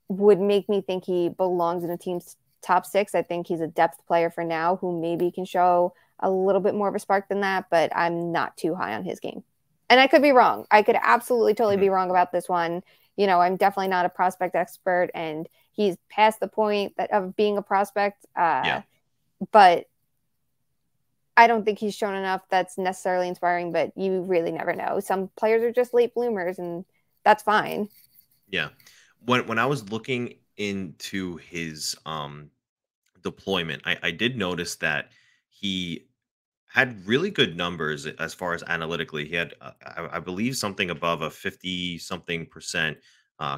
would make me think he belongs in a team's top 6. I think he's a depth player for now who maybe can show a little bit more of a spark than that, but I'm not too high on his game. And I could be wrong. I could absolutely totally be wrong about this one. I'm definitely not a prospect expert, and he's past the point of being a prospect. But I don't think he's shown enough that's necessarily inspiring, but you really never know. Some players are just late bloomers, and that's fine. Yeah. When I was looking into his deployment, I did notice that he had really good numbers as far as analytically. He had, I believe, something above a 50-something%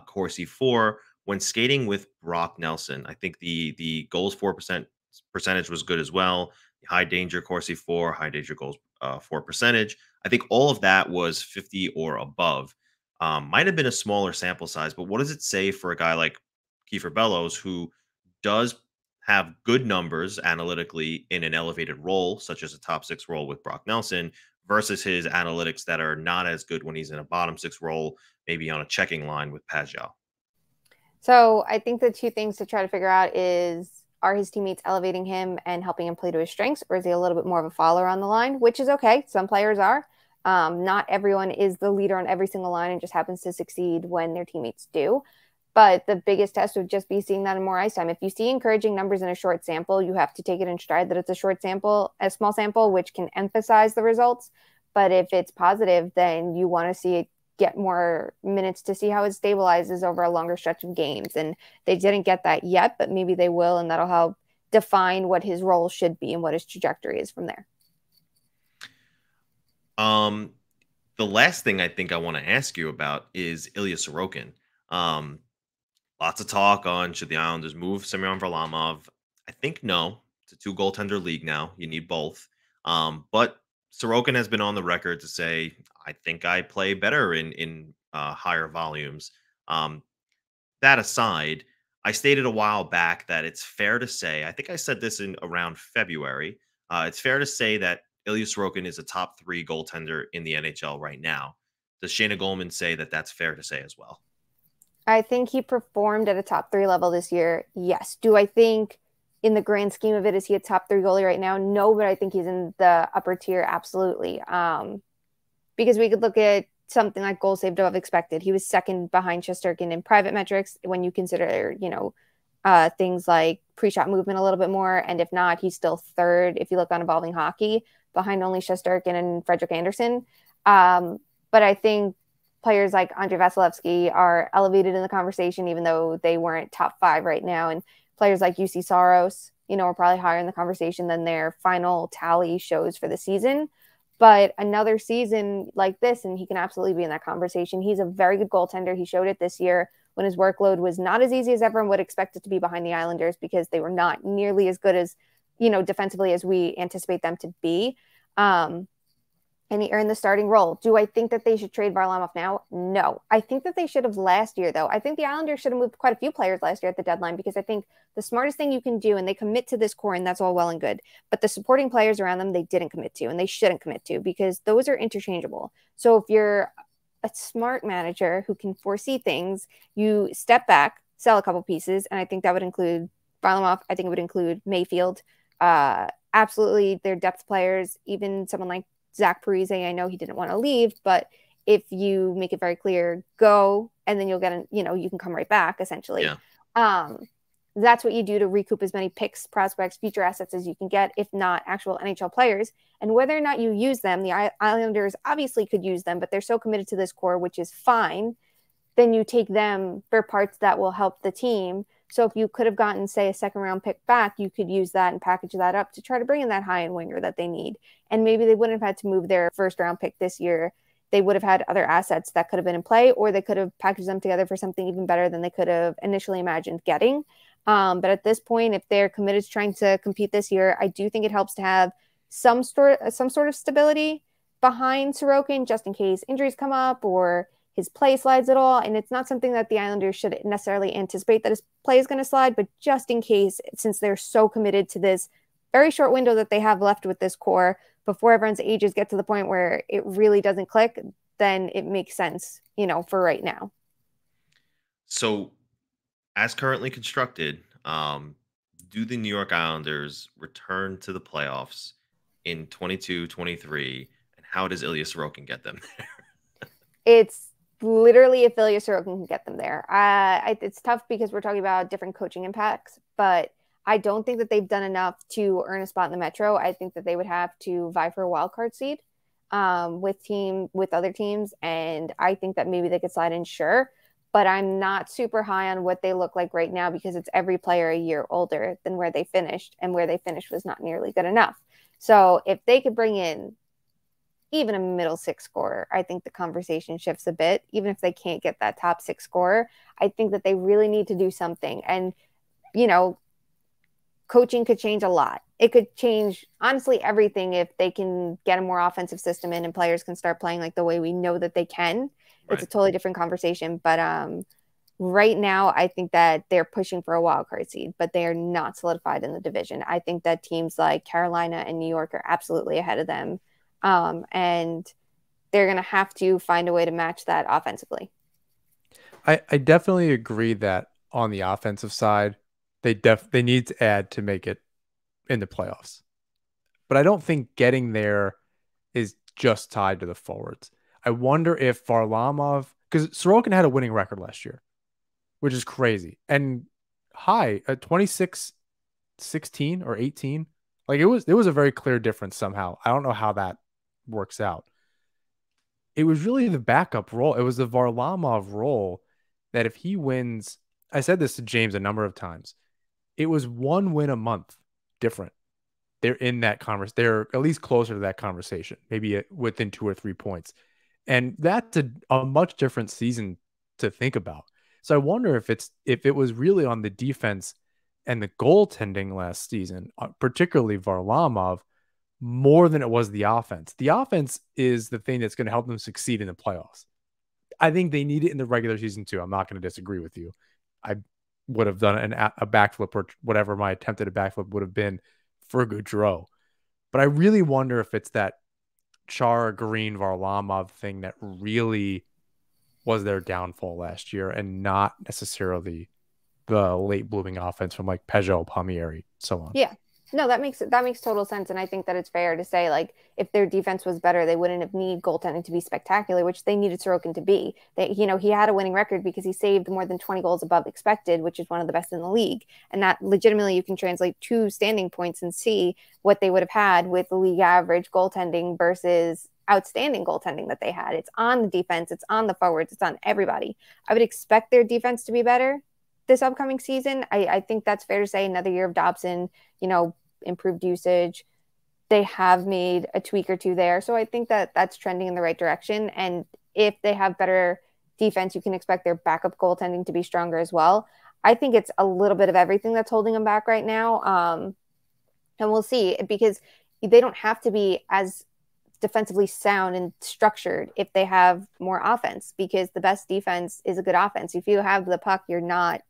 Corsi 4 when skating with Brock Nelson. I think the goals 4% percentage was good as well. High danger Corsi 4, high danger goals 4 percentage. I think all of that was 50 or above. Might have been a smaller sample size, but what does it say for a guy like Kiefer Bellows, who does have good numbers analytically in an elevated role, such as a top 6 role with Brock Nelson, versus his analytics that are not as good when he's in a bottom 6 role, maybe on a checking line with Barzal? So I think the two things to try to figure out is, are his teammates elevating him and helping him play to his strengths, or is he a little bit more of a follower on the line, which is okay. Some players are. Not everyone is the leader on every single line and just happens to succeed when their teammates do. But the biggest test would just be seeing that in more ice time. If you see encouraging numbers in a short sample, you have to take it in stride that it's a short sample, a small sample, which can emphasize the results. But if it's positive, then you want to see it get more minutes to see how it stabilizes over a longer stretch of games. And they didn't get that yet, but maybe they will, and that'll help define what his role should be and what his trajectory is from there. The last thing I think I want to ask you about is Ilya Sorokin. Lots of talk on, should the Islanders move Semyon Varlamov? I think no. It's a 2 goaltender league now. You need both. But Sorokin has been on the record to say, I think I play better in higher volumes. That aside, I stated a while back that it's fair to say, I think I said this in around February, it's fair to say that Ilya Sorokin is a top 3 goaltender in the NHL right now. Does Shayna Goldman say that that's fair to say as well? I think he performed at a top 3 level this year. Yes. Do I think in the grand scheme of it, is he a top 3 goalie right now? No, but I think he's in the upper tier. Absolutely. Because we could look at something like goal saved above expected. He was second behind Shesterkin in private metrics when you consider, things like pre-shot movement a little bit more. And if not, he's still third if you look on Evolving Hockey, behind only Shesterkin and Frederick Anderson. But I think players like Andrei Vasilevsky are elevated in the conversation, even though they weren't top 5 right now. And players like UC Saros, are probably higher in the conversation than their final tally shows for the season. But another season like this, and he can absolutely be in that conversation. He's a very good goaltender. He showed it this year when his workload was not as easy as everyone would expect it to be behind the Islanders, because they were not nearly as good as, defensively as we anticipate them to be. And he earned the starting role. Do I think that they should trade Varlamov now? No. I think that they should have last year, though. I think the Islanders should have moved quite a few players last year at the deadline, because I think the smartest thing you can do, and they commit to this core, and that's all well and good, but the supporting players around them, they didn't commit to, and they shouldn't commit to, because those are interchangeable. So if you're a smart manager who can foresee things, you step back, sell a couple pieces, and I think that would include Varlamov. I think it would include Mayfield. Absolutely, their depth players, even someone like Zach Parise. I know he didn't want to leave, but if you make it very clear, go, and then you'll get, you can come right back, essentially. Yeah. That's what you do to recoup as many picks, prospects, future assets as you can get, if not actual NHL players. And whether or not you use them, the Islanders obviously could use them, but they're so committed to this core, which is fine. Then you take them for parts that will help the team. So if you could have gotten, say, a second round pick back, you could use that and package that up to try to bring in that high end winger that they need. And maybe they wouldn't have had to move their first round pick this year. They would have had other assets that could have been in play, or they could have packaged them together for something even better than they could have initially imagined getting. But at this point, if they're committed to trying to compete this year, I do think it helps to have some sort of stability behind Sorokin, just in case injuries come up or his play slides at all. And it's not something that the Islanders should necessarily anticipate that his play is going to slide, but just in case, since they're so committed to this very short window that they have left with this core before everyone's ages get to the point where it really doesn't click, then it makes sense, for right now. So as currently constructed, do the New York Islanders return to the playoffs in 22-23, and how does Ilya Sorokin get them there? It's literally if Ilya Sorokin can get them there. It's tough because we're talking about different coaching impacts, but I don't think that they've done enough to earn a spot in the Metro. I think that they would have to vie for a wild card seed with other teams, and I think that maybe they could slide in, sure, but I'm not super high on what they look like right now, because it's every player a year older than where they finished, and where they finished was not nearly good enough. So if they could bring in even a middle six scorer, I think the conversation shifts a bit. Even if they can't get that top six scorer, I think that they really need to do something. And, coaching could change a lot. It could change, honestly, everything if they can get a more offensive system in and players can start playing like the way we know that they can. Right. It's a totally different conversation. But right now, I think that they're pushing for a wild card seed, but they are not solidified in the division. I think that teams like Carolina and New York are absolutely ahead of them. And they're going to have to find a way to match that offensively. I definitely agree that on the offensive side, they need to add to make it in the playoffs. But I don't think getting there is just tied to the forwards. I wonder if Varlamov, because Sorokin had a winning record last year, which is crazy. And high at 26, 16 or 18. Like it was a very clear difference somehow. I don't know how that works out. It was really the backup role. It was the Varlamov role that if he wins, I said this to James a number of times, it was one win a month different. They're in that conversation. They're at least closer to that conversation, maybe within 2 or 3 points. And that's a much different season to think about. So I wonder if it was really on the defense and the goaltending last season, particularly Varlamov, more than it was the offense. The offense is the thing that's going to help them succeed in the playoffs. I think they need it in the regular season too. I'm not going to disagree with you. I would have done a backflip or whatever my attempt at a backflip would have been for Gaudreau. But I really wonder if it's that Chara Green Varlamov thing that really was their downfall last year, and not necessarily the late blooming offense from like Peugeot, Palmieri, so on. Yeah. No, that makes total sense. And I think that it's fair to say, like, if their defense was better, they wouldn't have need goaltending to be spectacular, which they needed Sorokin to be. He had a winning record because he saved more than 20 goals above expected, which is one of the best in the league. And that legitimately you can translate to standing points and see what they would have had with the league average goaltending versus outstanding goaltending that they had. It's on the defense, it's on the forwards, it's on everybody. I would expect their defense to be better this upcoming season. I think that's fair to say. Another year of Dobson, improved usage. they have made a tweak or two there. So I think that that's trending in the right direction. And if they have better defense, you can expect their backup goaltending to be stronger as well. I think it's a little bit of everything that's holding them back right now. And we'll see, because they don't have to be as defensively sound and structured if they have more offense, because the best defense is a good offense. If you have the puck, you're not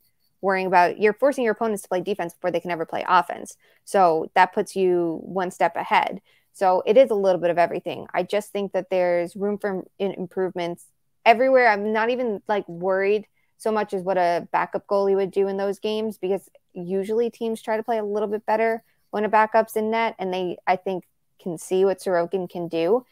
worrying about, you're forcing your opponents to play defense before they can ever play offense. So that puts you one step ahead. So it is a little bit of everything. I just think that there's room for improvements everywhere. I'm not even like worried so much as what a backup goalie would do in those games, because usually teams try to play a little bit better when a backup's in net, and they, I think, can see what Sorokin can do.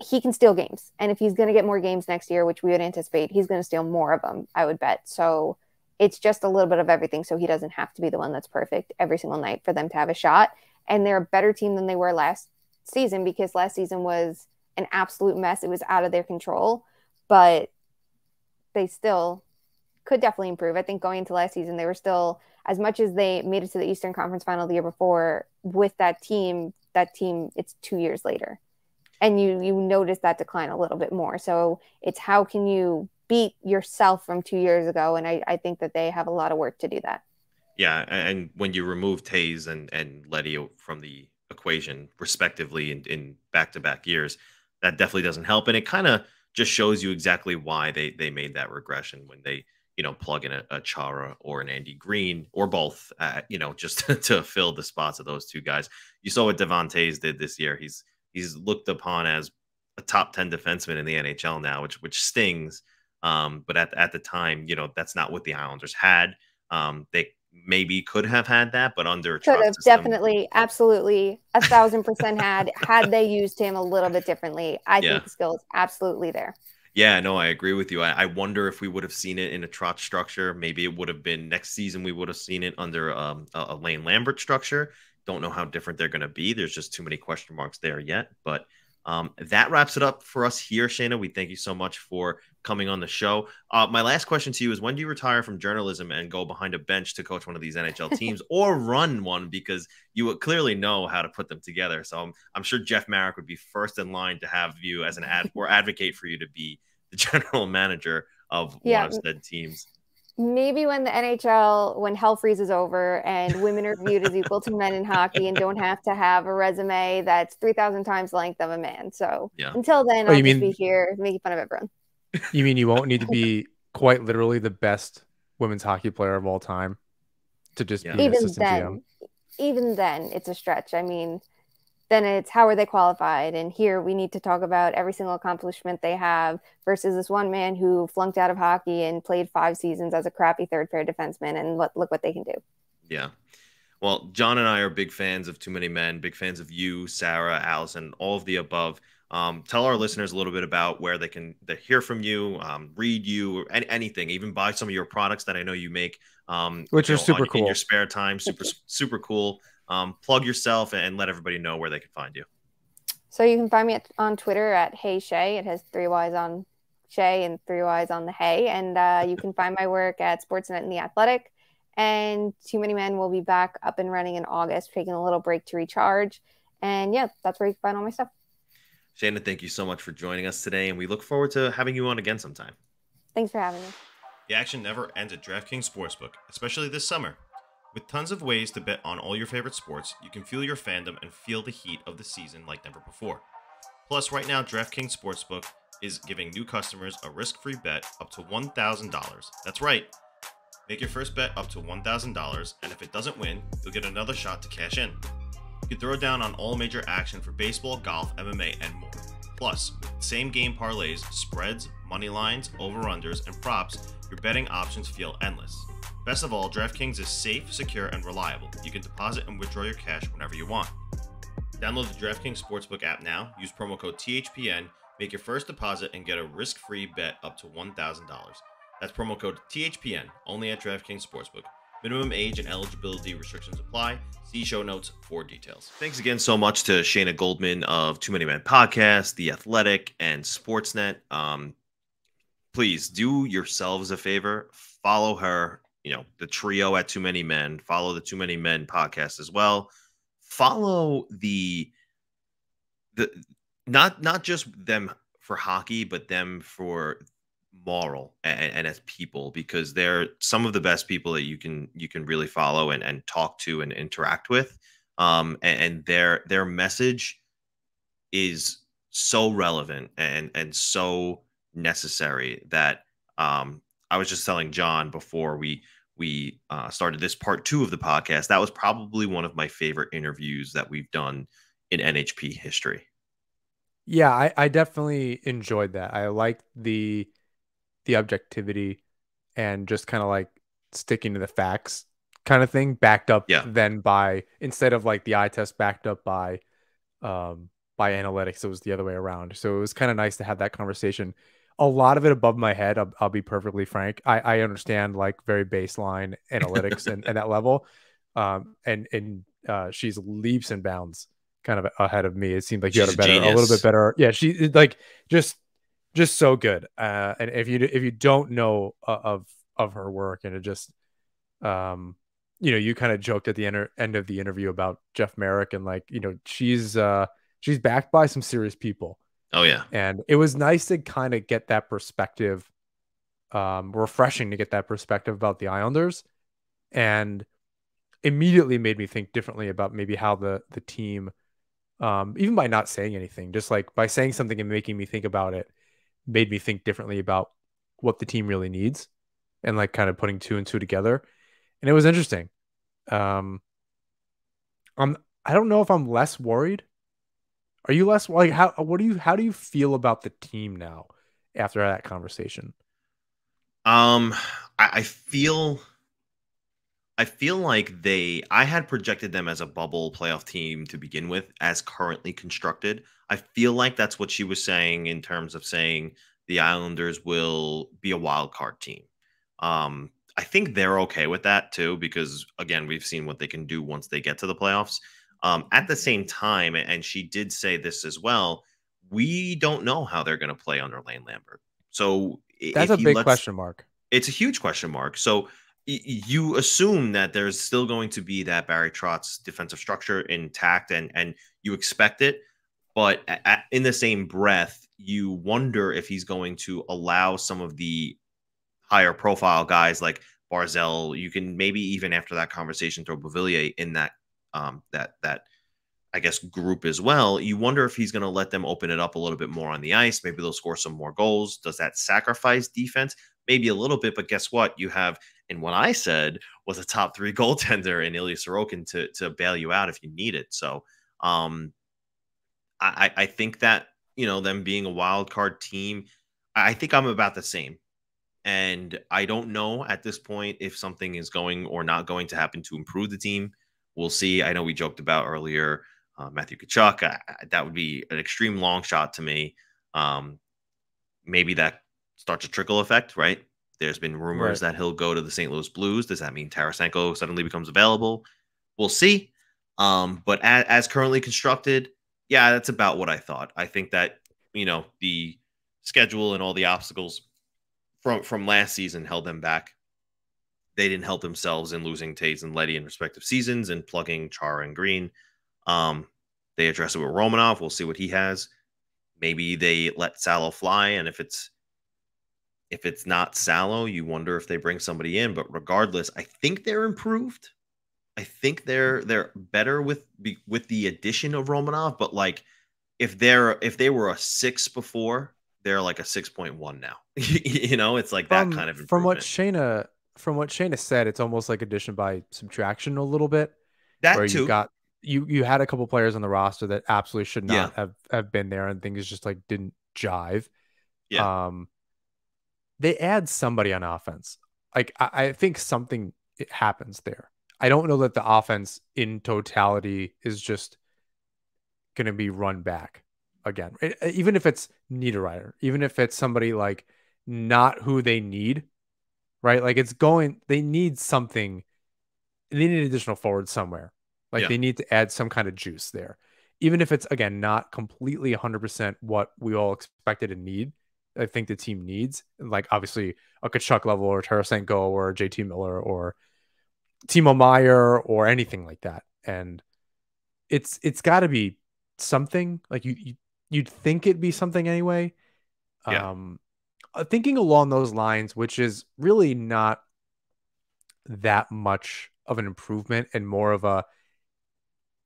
He can steal games. And if he's going to get more games next year, which we would anticipate, he's going to steal more of them, I would bet. So it's just a little bit of everything. So he doesn't have to be the one that's perfect every single night for them to have a shot. And they're a better team than they were last season, because last season was an absolute mess. It was out of their control, but they still could definitely improve. I think going into last season, they were still, as much as they made it to the Eastern Conference Final the year before with that team, it's 2 years later. And you notice that decline a little bit more. So it's how can you beat yourself from 2 years ago? And I think that they have a lot of work to do that. Yeah, and when you remove Tays and Letty from the equation, respectively, in back-to-back years, that definitely doesn't help. And it kind of just shows you exactly why they made that regression when they, plug in a Chara or an Andy Green or both, just to fill the spots of those two guys. You saw what Devon Tays did this year. He's looked upon as a top 10 defenseman in the NHL now, which stings. But at the time, that's not what the Islanders had. They maybe could have had that, but under a could have system, definitely, absolutely, 1,000% had they used him a little bit differently. I think the skill is absolutely there. Yeah, no, I agree with you. I wonder if we would have seen it in a Trotz structure. Maybe it would have been next season. We would have seen it under a Lane Lambert structure. Don't know how different they're going to be. There's just too many question marks there yet. But that wraps it up for us here, Shayna. We thank you so much for coming on the show. My last question to you is, when do you retire from journalism and go behind a bench to coach one of these NHL teams or run one? Because you clearly know how to put them together. So I'm sure Jeff Marek would be first in line to have you as an advocate for you to be the general manager of one of said teams. Maybe when the NHL, when hell freezes over and women are viewed as equal to men in hockey and don't have to have a resume that's 3,000 times the length of a man. So until then, I'll just be here making fun of everyone. You mean you won't need to be quite literally the best women's hockey player of all time to just be an assistant GM? Even then, it's a stretch. I mean, then it's how are they qualified? And here we need to talk about every single accomplishment they have versus this one man who flunked out of hockey and played 5 seasons as a crappy third pair defenseman. And look what they can do. Yeah. Well, John and I are big fans of Too Many Men, big fans of you, Sara, Alison, all of the above. Tell our listeners a little bit about where they can hear from you, read you, or anything, even buy some of your products that I know you make, which are super cool in your spare time. Super cool. Plug yourself and let everybody know where they can find you. So you can find me on Twitter at Hey Shay. It has 3 Y's on Shay and 3 Y's on the Hey. And you can find my work at Sportsnet and The Athletic. And Too Many Men will be back up and running in August, taking a little break to recharge. And yeah, that's where you can find all my stuff. Shayna, thank you so much for joining us today, and we look forward to having you on again sometime. Thanks for having me. The action never ends at DraftKings Sportsbook, especially this summer. With tons of ways to bet on all your favorite sports, you can fuel your fandom and feel the heat of the season like never before. Plus, right now, DraftKings Sportsbook is giving new customers a risk-free bet up to $1,000. That's right. Make your first bet up to $1,000, and if it doesn't win, you'll get another shot to cash in. You can throw down on all major action for baseball, golf, MMA, and more. Plus, with same-game parlays, spreads, money lines, over-unders, and props, your betting options feel endless. Best of all, DraftKings is safe, secure, and reliable. You can deposit and withdraw your cash whenever you want. Download the DraftKings Sportsbook app now, use promo code THPN, make your first deposit, and get a risk-free bet up to $1,000. That's promo code THPN, only at DraftKings Sportsbook. Minimum age and eligibility restrictions apply. See show notes for details. Thanks again so much to Shayna Goldman of Too Many Men Podcast, The Athletic, and Sportsnet. Please do yourselves a favor. Follow her, the trio at Too Many Men. Follow the Too Many Men podcast as well. Follow the the not just them for hockey, but them for moral and as people, because they're some of the best people that you can really follow and talk to and interact with. And their message is so relevant and so necessary that I was just telling John before we started this part 2 of the podcast, that was probably one of my favorite interviews that we've done in NHP history. Yeah, I definitely enjoyed that. I liked the objectivity and just kind of like sticking to the facts kind of thing, backed up Yeah. then by, instead of like the eye test backed up by analytics, it was the other way around. So it was kind of nice to have that conversation. A lot of it above my head, I'll be perfectly frank. I understand like very baseline analytics and that level. She's leaps and bounds kind of ahead of me. It seemed like you had She's a a little bit genius. better. Yeah, she like just so good. And if you don't know of her work, and it just you kind of joked at the end of the interview about Jeff Merrick, and like, she's backed by some serious people. Oh yeah. And it was nice to kind of get that perspective, refreshing to get that perspective about the Islanders, and immediately made me think differently about maybe how the team, even by not saying anything, just like by saying something and making me think about it, made me think differently about what the team really needs, and like kind of putting 2 and 2 together. And it was interesting. I don't know if I'm less worried. Are you less like, how do you feel about the team now after that conversation? I feel like I had projected them as a bubble playoff team to begin with, as currently constructed. I feel like that's what she was saying in terms of saying the Islanders will be a wild card team. I think they're okay with that too, because again, we've seen what they can do once they get to the playoffs. At the same time, and she did say this as well, we don't know how they're going to play under Lane Lambert. So That's if a he big lets, question mark. it's a huge question mark. So you assume that there's still going to be that Barry Trotz defensive structure intact, and you expect it. But in the same breath, you wonder if he's going to allow some of the higher profile guys like Barzell. You can maybe even after that conversation throw Beauvillier in that that I guess group as well. You wonder if he's going to let them open it up a little bit more on the ice. Maybe they'll score some more goals. Does that sacrifice defense? Maybe a little bit, but guess what? You have, and what I said was a top 3 goaltender in Ilya Sorokin to bail you out if you need it. So I think that, them being a wild card team, I think I'm about the same. And I don't know at this point if something is going or not going to happen to improve the team. We'll see. I know we joked about earlier Mathew Tkachuk. That would be an extreme long shot to me. Maybe that starts a trickle effect, right? There's been rumors that he'll go to the St. Louis Blues. Does that mean Tarasenko suddenly becomes available? We'll see. But as currently constructed, yeah, that's about what I thought. I think that, the schedule and all the obstacles from last season held them back. They didn't help themselves in losing Taves and Letty in respective seasons and plugging Chara and Green. They address it with Romanov. We'll see what he has. Maybe they let Salo fly, and if it's not Salo, you wonder if they bring somebody in. But regardless, I think they're improved. I think they're better with the addition of Romanov. But like, if they were a 6 before, they're like a 6.1 now. It's like that kind of improvement. From what Shayna said, it's almost like addition by subtraction a little bit. That where too. You had a couple players on the roster that absolutely should not Yeah. have been there, and things just like didn't jive. Yeah. They add somebody on offense. Like I think something happens there. I don't know that the offense in totality is just going to be run back again. Even if it's Niederreiter, even if it's somebody like not who they need, right? Like they need something. They need an additional forward somewhere. Like they need to add some kind of juice there. Even if it's, again, not completely 100% what we all expected and need, I think the team needs. Like, obviously, a Tkachuk level or Tarasenko or JT Miller or Timo Meyer or anything like that. And it's got to be something like you'd think it'd be something anyway. Yeah. Thinking along those lines, which is really not that much of an improvement and more of a.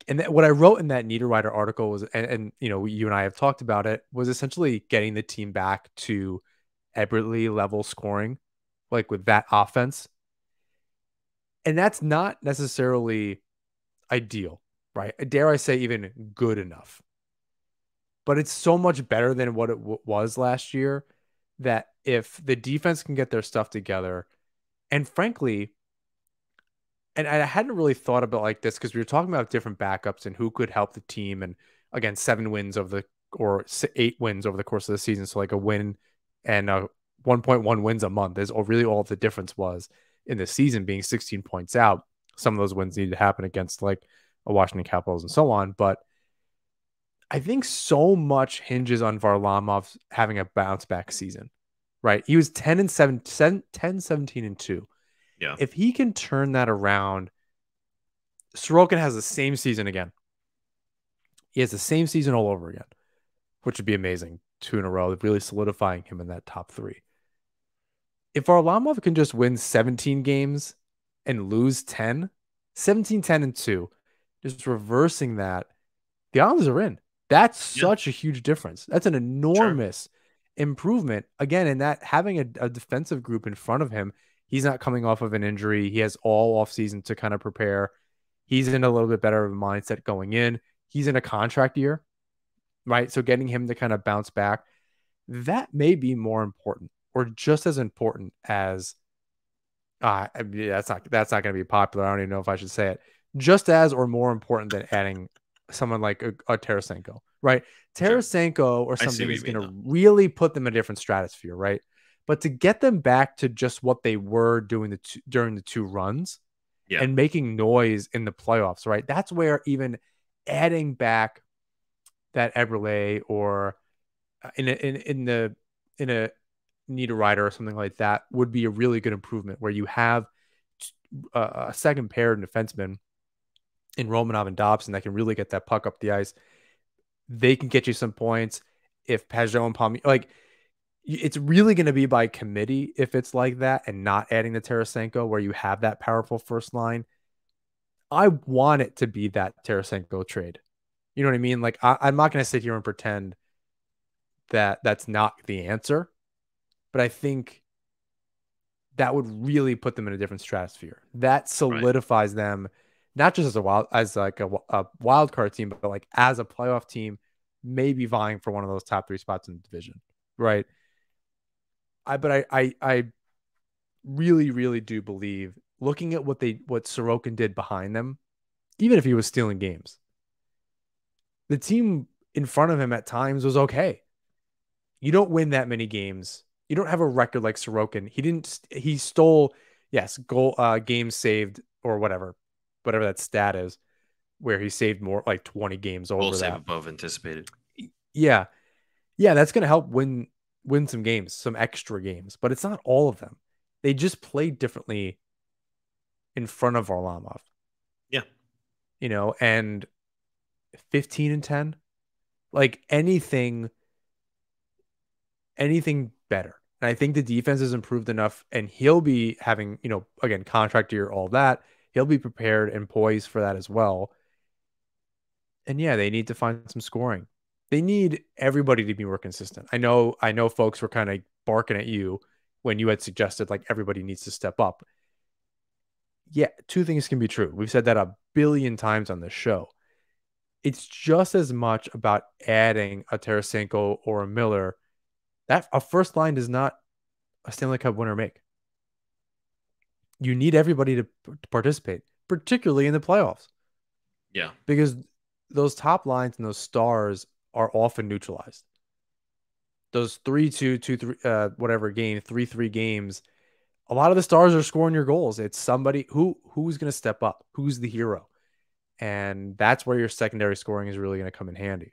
And what I wrote in that Niederreiter article was, and you know, you and I have talked about it, was essentially getting the team back to Eberle level scoring, like with that offense. And that's not necessarily ideal, right? Dare I say, even good enough. But it's so much better than what it was last year that if the defense can get their stuff together, and frankly, and I hadn't really thought about like this because we were talking about different backups and who could help the team. And again, 7 wins or 8 wins over the course of the season. So like a win and 1.1 wins a month is really all the difference was in the season being 16 points out. Some of those wins needed to happen against like a Washington Capitals and so on. But I think so much hinges on Varlamov having a bounce back season, right? He was 10-17-2. Yeah. If he can turn that around, Sorokin has the same season again. He has the same season all over again, which would be amazing. 2 in a row, really solidifying him in that top 3. If Varlamov can just win 17 games and lose 10, 17-10-2, just reversing that, the Islanders are in. That's such a huge difference. That's an enormous improvement. Again, in that having a defensive group in front of him, he's not coming off of an injury. He has all offseason to kind of prepare. He's in a little bit better of a mindset going in. He's in a contract year, right? So getting him to kind of bounce back, that may be more important or just as important as that's not going to be popular. I don't even know if I should say it. Just as or more important than adding someone like a Tarasenko, right? Tarasenko or something is going to really put them in a different stratosphere, right? But to get them back to just what they were doing during the 2 runs and making noise in the playoffs, right? That's where even adding back that Eberle or in a Niederreiter or something like that would be a really good improvement where you have a second pair of defensemen in Romanov and Dobson that can really get that puck up the ice. They can get you some points. If Pajot and Palmier, like, it's really going to be by committee if it's like that and not adding the Tarasenko where you have that powerful first line. I want it to be that Tarasenko trade. You know what I mean? Like, I'm not going to sit here and pretend that that's not the answer, but I think that would really put them in a different stratosphere. That solidifies them, not just as a wild card team, but like as a playoff team, maybe vying for one of those top 3 spots in the division, right? I really, really do believe, looking at what Sorokin did behind them, even if he was stealing games, the team in front of him at times was okay. You don't win that many games. You don't have a record like Sorokin. He stole, games saved or whatever that stat is, where he saved more, like 20 games over goal that. Save above anticipated. Yeah. Yeah, that's going to help win some games, some extra games, but it's not all of them. They just played differently in front of Varlamov. Yeah. You know, and 15-10, like anything better. And I think the defense has improved enough, and he'll be having, again, contract year, all that. He'll be prepared and poised for that as well. And yeah, they need to find some scoring. They need everybody to be more consistent. I know folks were kind of barking at you when you had suggested like everybody needs to step up. Yeah, 2 things can be true. We've said that a billion times on this show. It's just as much about adding a Tarasenko or a Miller. That a first line does not a Stanley Cup winner make. You need everybody to participate, particularly in the playoffs. Yeah. Because those top lines and those stars are often neutralized. Those 3-2, 2-3, whatever game, 3-3 games, a lot of the stars are scoring your goals. It's somebody who's going to step up, who's the hero. And that's where your secondary scoring is really going to come in handy.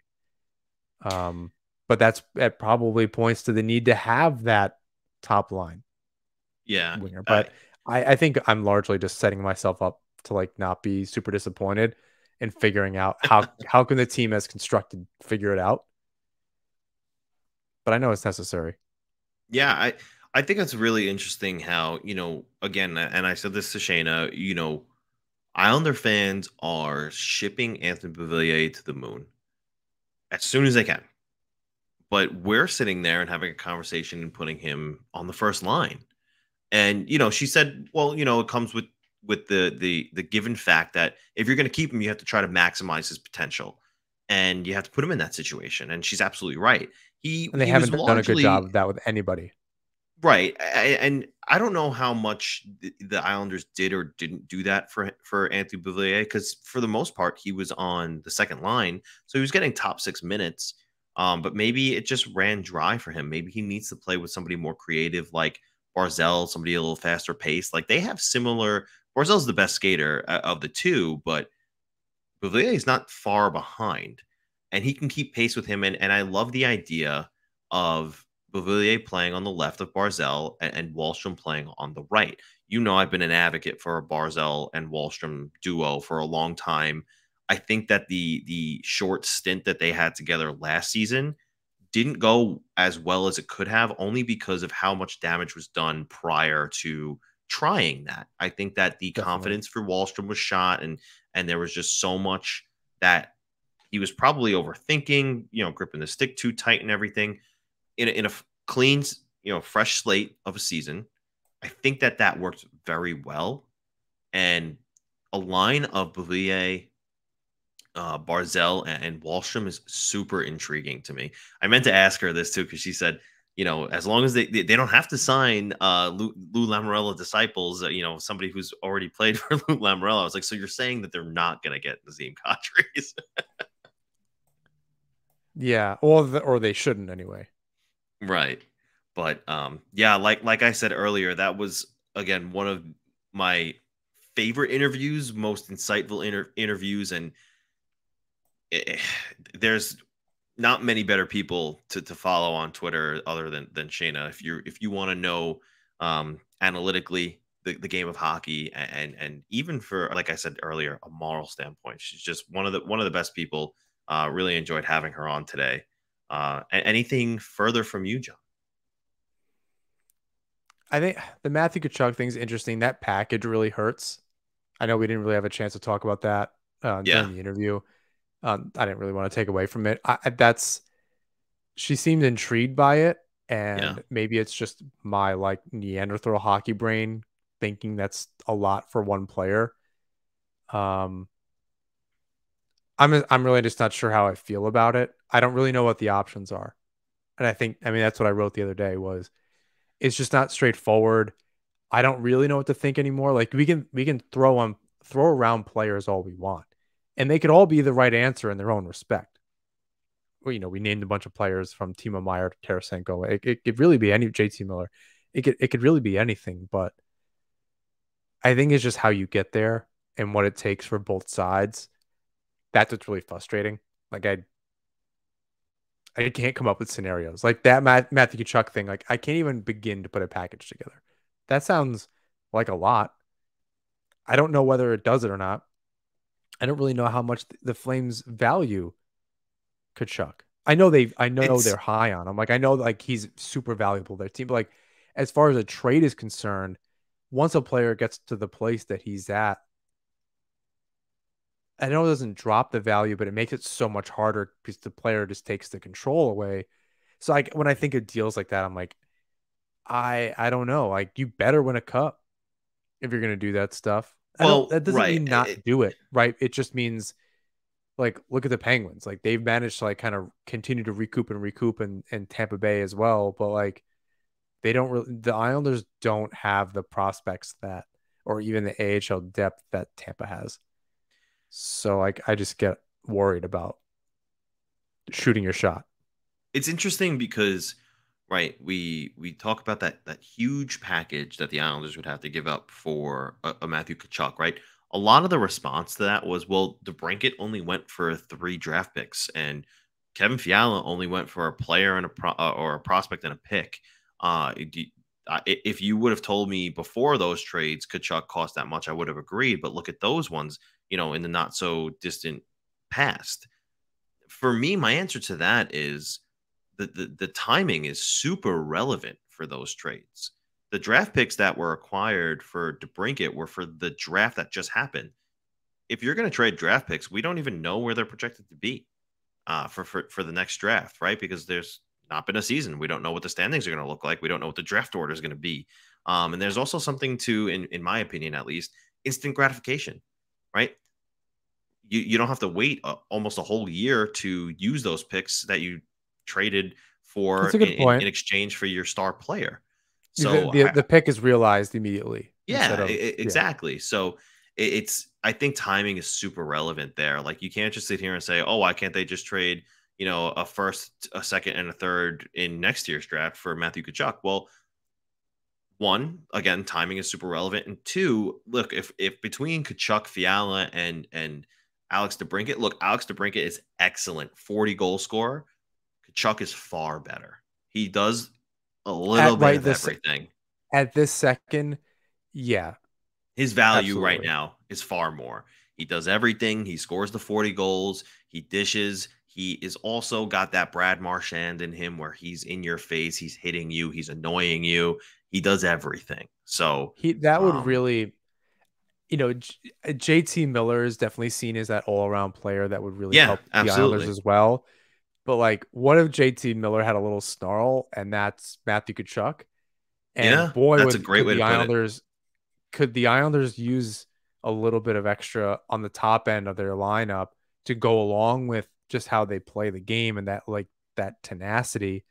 But that probably points to the need to have that top line. Yeah. Winger. But I think I'm largely just setting myself up to like not be super disappointed. and figuring out how can the team as constructed figure it out. But I know it's necessary. Yeah, I think it's really interesting how, again, and I said this to Shayna, Islander fans are shipping Anthony Beauvillier to the moon as soon as they can. But we're sitting there and having a conversation and putting him on the first line. And she said, well, it comes with the given fact that if you're going to keep him, you have to try to maximize his potential, and you have to put him in that situation. And she's absolutely right. And they he haven't was done a good largely job of that with anybody. right. And I don't know how much the Islanders did or didn't do that for Anthony Beauvillier, because for the most part he was on the second line, so he was getting top 6 minutes. But maybe it just ran dry for him. Maybe he needs to play with somebody more creative, like Barzell, somebody a little faster paced. Like they have similar. Barzell's the best skater of the two, but Beauvillier is not far behind, and he can keep pace with him. And I love the idea of Beauvillier playing on the left of Barzell and Wallstrom playing on the right. I've been an advocate for a Barzell and Wallstrom duo for a long time. I think that the short stint that they had together last season didn't go as well as it could have, only because of how much damage was done prior to trying that. I think that the Definitely. confidence for Wahlstrom was shot, and there was just so much that he was probably overthinking, gripping the stick too tight and everything. In a clean, fresh slate of a season, I think that worked very well. And a line of Beauvillier, Barzell, and Wallstrom is super intriguing to me. I meant to ask her this too, because she said, as long as they don't have to sign Lou Lamoriello disciples, somebody who's already played for Lou Lamoriello. I was like, so you're saying that they're not going to get Nazem Kadri's? Yeah, or they shouldn't anyway. Right. But yeah, like I said earlier, that was again one of my favorite interviews, most insightful interviews, and there's not many better people to follow on Twitter other than Shayna. If you want to know analytically the game of hockey, and even for, like I said earlier, a moral standpoint, she's just one of the best people. Really enjoyed having her on today. Anything further from you, John? I think the Mathew Tkachuk thing is interesting. That package really hurts. I know we didn't really have a chance to talk about that during the interview. I didn't really want to take away from it. She seemed intrigued by it, and maybe it's just my like Neanderthal hockey brain thinking that's a lot for one player. I'm really just not sure how I feel about it. I don't really know what the options are, and I mean that's what I wrote the other day was it's just not straightforward. I don't really know what to think anymore. Like we can throw around players all we want, and they could all be the right answer in their own respect. Well, we named a bunch of players from Timo Meier to Tarasenko. It could really be any JT Miller. It could really be anything, but I think it's just how you get there and what it takes for both sides. That's what's really frustrating. Like I can't come up with scenarios like that Mathew Tkachuk thing. Like I can't even begin to put a package together. That sounds like a lot. I don't know whether it does it or not. I don't really know how much the Flames value Tkachuk. I know they're high on him. Like I know like he's super valuable to their team. But like as far as a trade is concerned, once a player gets to the place that he's at, I know it doesn't drop the value, but it makes it so much harder because the player just takes the control away. So like when I think of deals like that, I'm like, I don't know. Like you better win a cup if you're gonna do that stuff. That doesn't mean not do it, right? It just means like look at the Penguins. Like they've managed to like kind of continue to recoup and Tampa Bay as well. But like the Islanders don't have the prospects that or even the AHL depth that Tampa has. So like I just get worried about shooting your shot. It's interesting because we talk about that huge package that the Islanders would have to give up for a Mathew Tkachuk, right? A lot of the response to that was, well, DeBrincat only went for 3 draft picks, and Kevin Fiala only went for a player and a prospect and a pick. I If you would have told me before those trades Kachuk cost that much, I would have agreed. But look at those ones, in the not so distant past. For me, my answer to that is the timing is super relevant for those trades. The draft picks that were acquired for DeBrincat were for the draft that just happened. If you're going to trade draft picks, we don't even know where they're projected to be for the next draft, right? Because there's not been a season. We don't know what the standings are going to look like. We don't know what the draft order is going to be. And there's also something to, in my opinion, at least, instant gratification, right? You don't have to wait almost a whole year to use those picks that you traded for in exchange for your star player. So the pick is realized immediately. Yeah, exactly. Yeah. So I think timing is super relevant there. Like, you can't just sit here and say, oh, why can't they just trade, a first, a second, and a third in next year's draft for Mathew Tkachuk? Well, one, again, timing is super relevant. And two, look, if between Tkachuk, Fiala, and Alex DeBrincat, look, Alex DeBrincat is excellent, 40 goal scorer. Tkachuk is far better. He does a little bit of everything. At this second, yeah. His value right now is far more. He does everything. He scores the 40 goals. He dishes. He is also got that Brad Marchand in him where he's in your face. He's hitting you. He's annoying you. He does everything. So that would really, JT Miller is definitely seen as that all-around player that would really help the Islanders as well. But like, what if JT Miller had a little snarl, and that's Mathew Tkachuk? And boy, that's a great way to put it. Could the Islanders use a little bit of extra on the top end of their lineup to go along with just how they play the game and that tenacity?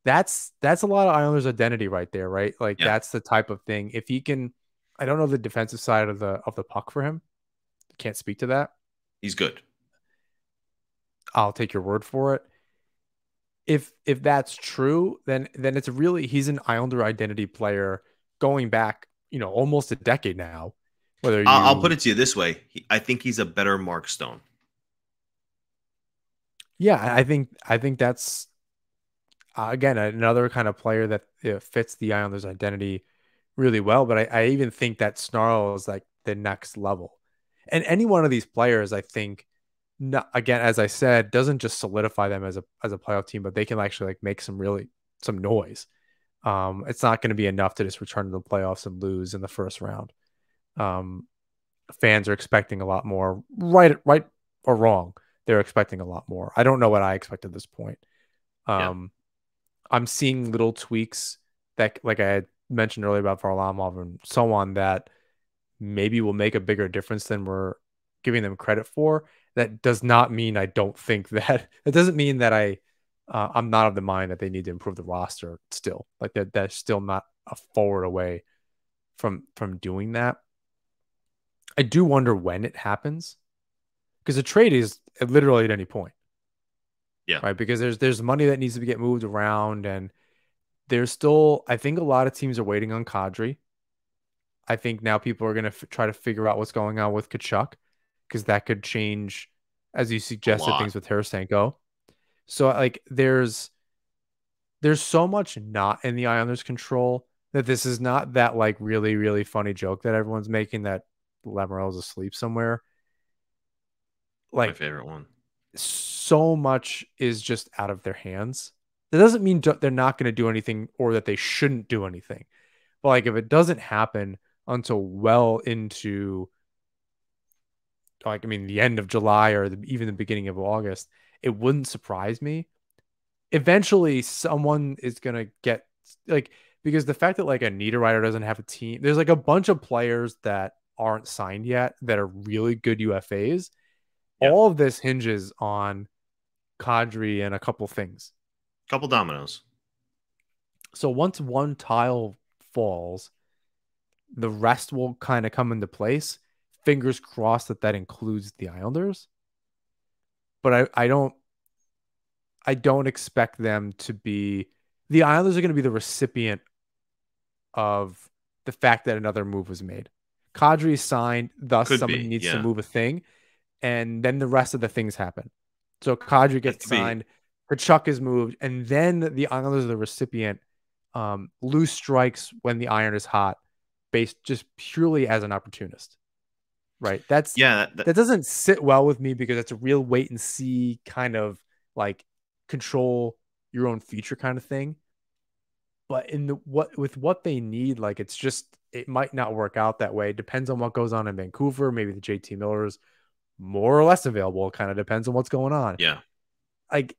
That's a lot of Islanders identity right there, right? Like, that's the type of thing. If he can, I don't know the defensive side of the puck for him. Can't speak to that. He's good. I'll take your word for it. If that's true, then it's really, he's an Islander identity player going back, almost a decade now. I'll put it to you this way. I think he's a better Mark Stone. Yeah, I think that's again another kind of player that fits the Islanders identity really well. But I even think that snarl is like the next level. And any one of these players, I think, again, as I said, doesn't just solidify them as a playoff team, but they can actually like make some noise. It's not going to be enough to just return to the playoffs and lose in the first round. Fans are expecting a lot more, right or wrong. They're expecting a lot more. I don't know what I expect at this point. I'm seeing little tweaks that, like I had mentioned earlier about Varlamov and so on, that maybe will make a bigger difference than we're giving them credit for. That does not mean I don't think that. It doesn't mean that I'm not of the mind that they need to improve the roster still. Like, that's still not a forward away from doing that. I do wonder when it happens, because a trade is literally at any point. Yeah. Right. Because there's money that needs to get moved around, and there's still, I think a lot of teams are waiting on Kadri. I think now people are going to try to figure out what's going on with Tkachuk, because that could change, as you suggested, things with Tarasenko. So like, there's so much not in the Islanders' control that this is not that like really, really funny joke that everyone's making that Lamoriello's asleep somewhere. Like, my favorite one. So much is just out of their hands. That doesn't mean they're not going to do anything or that they shouldn't do anything. But like, if it doesn't happen until well into, like, I mean, the end of July or even the beginning of August, it wouldn't surprise me. Eventually, someone is going to get, like, because the fact that like a Niederreiter doesn't have a team, there's like a bunch of players that aren't signed yet that are really good UFAs. Yep. All of this hinges on Kadri and a couple things. Couple dominoes. So once one tile falls, the rest will kind of come into place. Fingers crossed that includes the Islanders. But I don't expect them to be, the Islanders are going to be the recipient of the fact that another move was made. Kadri is signed, thus somebody needs to move a thing, and then the rest of the things happen. So Kadri gets signed, Tkachuk is moved, and then the Islanders are the recipient lose strikes when the iron is hot, based just purely as an opportunist. Right. Yeah, That doesn't sit well with me because it's a real wait and see kind of like control your own future kind of thing. But in the what they need, like it might not work out that way. It depends on what goes on in Vancouver. Maybe the JT Miller's more or less available. It kind of depends on what's going on. yeah. Like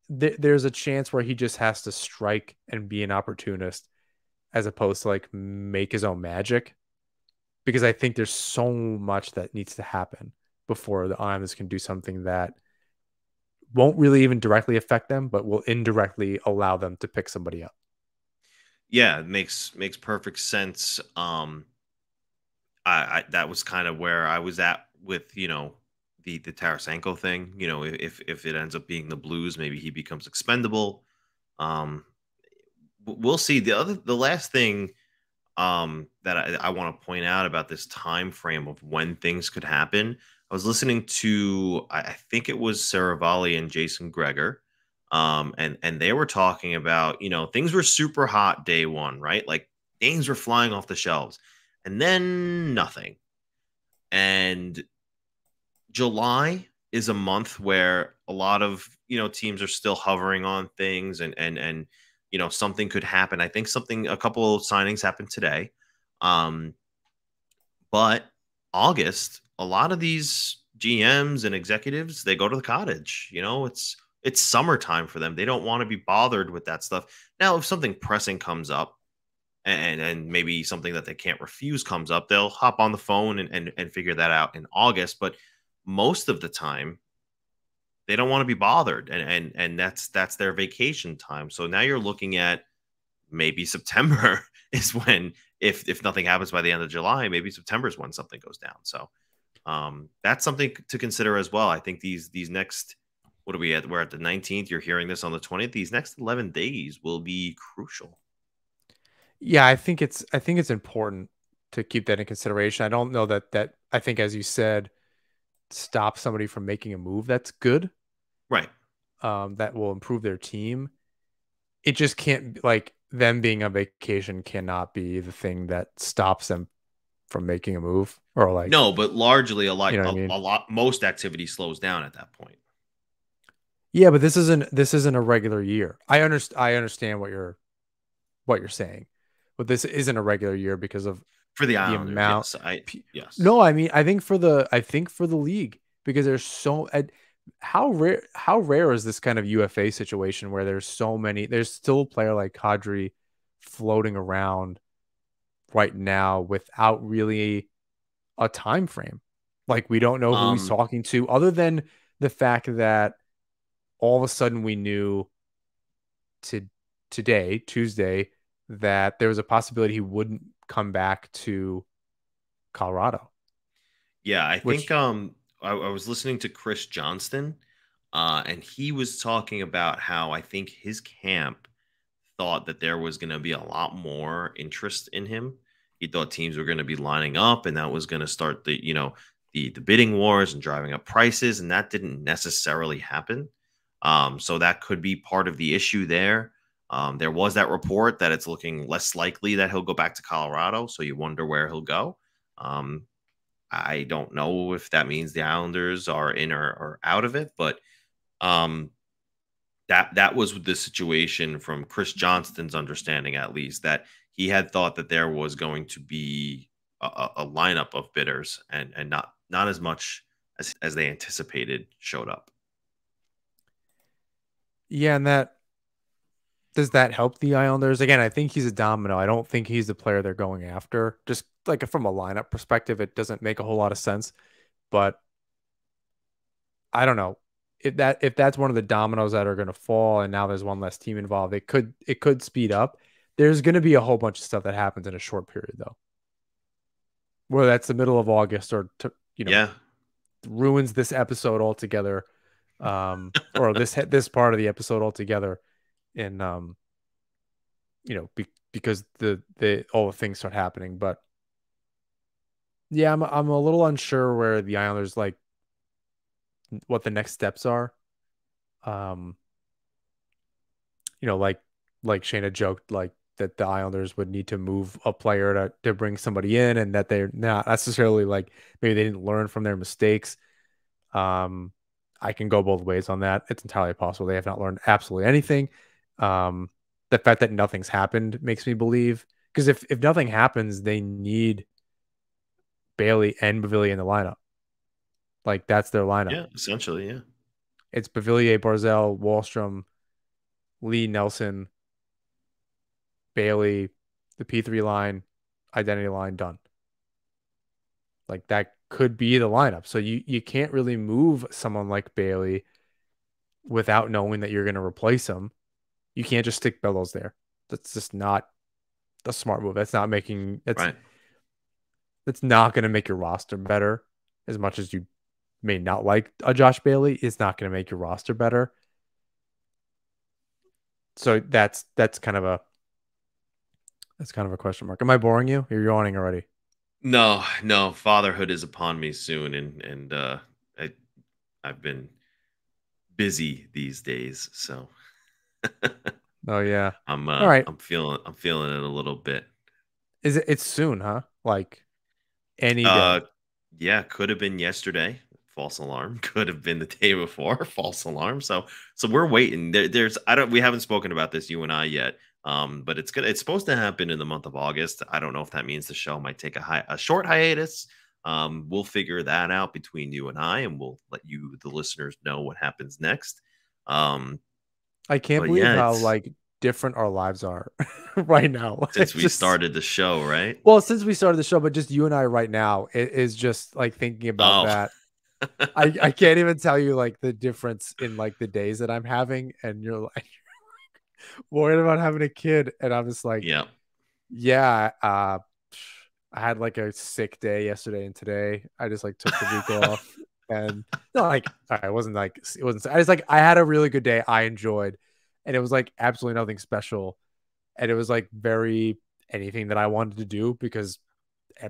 there's a chance where he just has to strike and be an opportunist as opposed to like make his own magic. Because I think there's so much that needs to happen before the Islanders can do something that won't really even directly affect them, but will indirectly allow them to pick somebody up. Yeah, it makes perfect sense. I that was kind of where I was at with, the Tarasenko thing. If it ends up being the Blues, maybe he becomes expendable. Um, we'll see. The last thing that I want to point out about this time frame of when things could happen. I was listening to I think it was Sarah Volley and Jason Greger. And they were talking about, things were super hot day one, right? Like games were flying off the shelves, and then nothing. And July is a month where a lot of teams are still hovering on things, and something could happen. I think a couple of signings happened today, um, but August, a lot of these GMs and executives, they go to the cottage. It's summertime for them. They don't want to be bothered with that stuff. Now, if something pressing comes up, and maybe something that they can't refuse comes up, they'll hop on the phone and figure that out in August. But most of the time, they don't want to be bothered, and that's their vacation time. So now you're looking at maybe September is when, if nothing happens by the end of July, maybe September is when something goes down. So that's something to consider as well. I think these next, what are we at? We're at the 19th. You're hearing this on the 20th. These next 11 days will be crucial. Yeah, I think it's important to keep that in consideration. I don't know that I think, as you said, stop somebody from making a move that's good, Right. that will improve their team. It just can't, like, them being on vacation cannot be the thing that stops them from making a move, or like, No, but largely you know what I mean? most activity slows down at that point. Yeah, but this isn't a regular year. I understand what you're saying, but this isn't a regular year because of For the the Islanders, amount. yes. Yes. No, I mean, I think for the league, because there's how rare is this kind of UFA situation where there's still a player like Kadri floating around right now without really a time frame. Like, we don't know who he's Um, talking to, other than the fact that all of a sudden we knew to today, Tuesday, that there was a possibility he wouldn't come back to Colorado, yeah, I think which I was listening to Chris Johnston, and he was talking about how I think his camp thought that there was going to be a lot more interest in him. He thought teams were going to be lining up, and that was going to start the bidding wars and driving up prices, and that didn't necessarily happen. So that could be part of the issue there. There was that report that it's looking less likely that he'll go back to Colorado, so you wonder where he'll go. Um, I don't know if that means the Islanders are in or out of it, but um, that was the situation from Chris Johnston's understanding, at least, that he had thought that there was going to be a lineup of bidders, and not as much as they anticipated showed up. yeah, and that does that help the Islanders? Again, I think he's a domino. I don't think he's the player they're going after. Just like from a lineup perspective, it doesn't make a whole lot of sense. But I don't know if that's one of the dominoes that are going to fall, and now there's one less team involved. It could speed up. There's going to be a whole bunch of stuff that happens in a short period, though, whether that's the middle of August or Yeah. ruins this episode altogether, or this part of the episode altogether, in because the all the things start happening. But yeah, I'm a little unsure where the Islanders, like, what the next steps are. Um, like like Shayna joked, like that the Islanders would need to move a player to bring somebody in, and that they're not necessarily like maybe they didn't learn from their mistakes. Um, I can go both ways on that. It's entirely possible they have not learned absolutely anything. Um, the fact that nothing's happened makes me believe, because if nothing happens, they need Bailey and Beauvillier in the lineup. Like that's their lineup. Yeah, essentially, yeah. It's Beauvillier, Barzell, Wallstrom, Lee, Nelson, Bailey, the P3 line, identity line, done. Like that could be the lineup. So you can't really move someone like Bailey without knowing that you're going to replace him. You can't just stick Bellows there. That's just not a smart move. That's not making Right. that's not going to make your roster better. As much as you may not like a Josh Bailey, it's not going to make your roster better. So that's kind of a question mark. Am I boring you? You're yawning already. No, no, fatherhood is upon me soon, and I've been busy these days, so Oh yeah. All right. I'm feeling it a little bit. It's soon, huh? Like any Uh, day. yeah, could have been yesterday. False alarm. Could have been the day before. False alarm. So we're waiting. There's I don't. We haven't spoken about this, you and I, yet. But it's good. It's supposed to happen in the month of August. I don't know if that means the show might take a short hiatus. We'll figure that out between you and I, and we'll let you, the listeners, know what happens next. Um, I can't but believe yeah, how it's like different our lives are right now. since It's we just started the show, right? well, since we started the show, but just you and I right now, it is just like thinking about Oh, that. I can't even tell you like the difference in like the days that I'm having, and you're like worried about having a kid, and I'm just like, yeah, yeah, I had like a sick day yesterday and today. I just like took the week off, and no, like I wasn't like it wasn't. I was like I had a really good day. I enjoyed, and it was like absolutely nothing special, and it was like very anything that I wanted to do because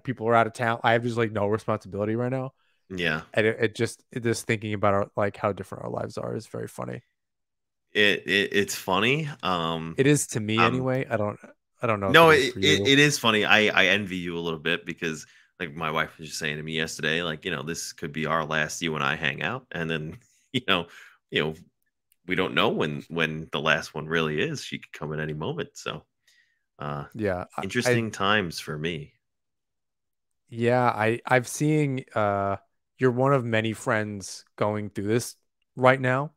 people are out of town. I have just like no responsibility right now, yeah. and it just thinking about our like how different our lives are is very funny. It's funny. It is to me Um, anyway. I don't know if it no, is for you. it is funny. I envy you a little bit because like my wife was just saying to me yesterday, like, this could be our last you and I hang out. And then, you know, you know, we don't know when the last one really is. She could come at any moment. So Yeah, interesting times for me. yeah, I've seen you're one of many friends going through this right now.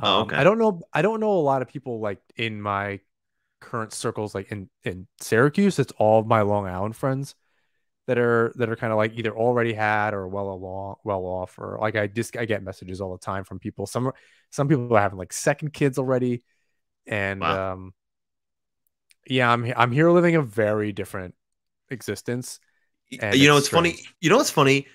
Oh, okay. I don't know a lot of people like in my current circles like in Syracuse. It's all of my Long Island friends that are kind of like either already had or well off, or like I get messages all the time from people. Some people are having like second kids already, and Wow. yeah, I'm here living a very different existence, and You know, it's it's funny. strange. You know what's funny?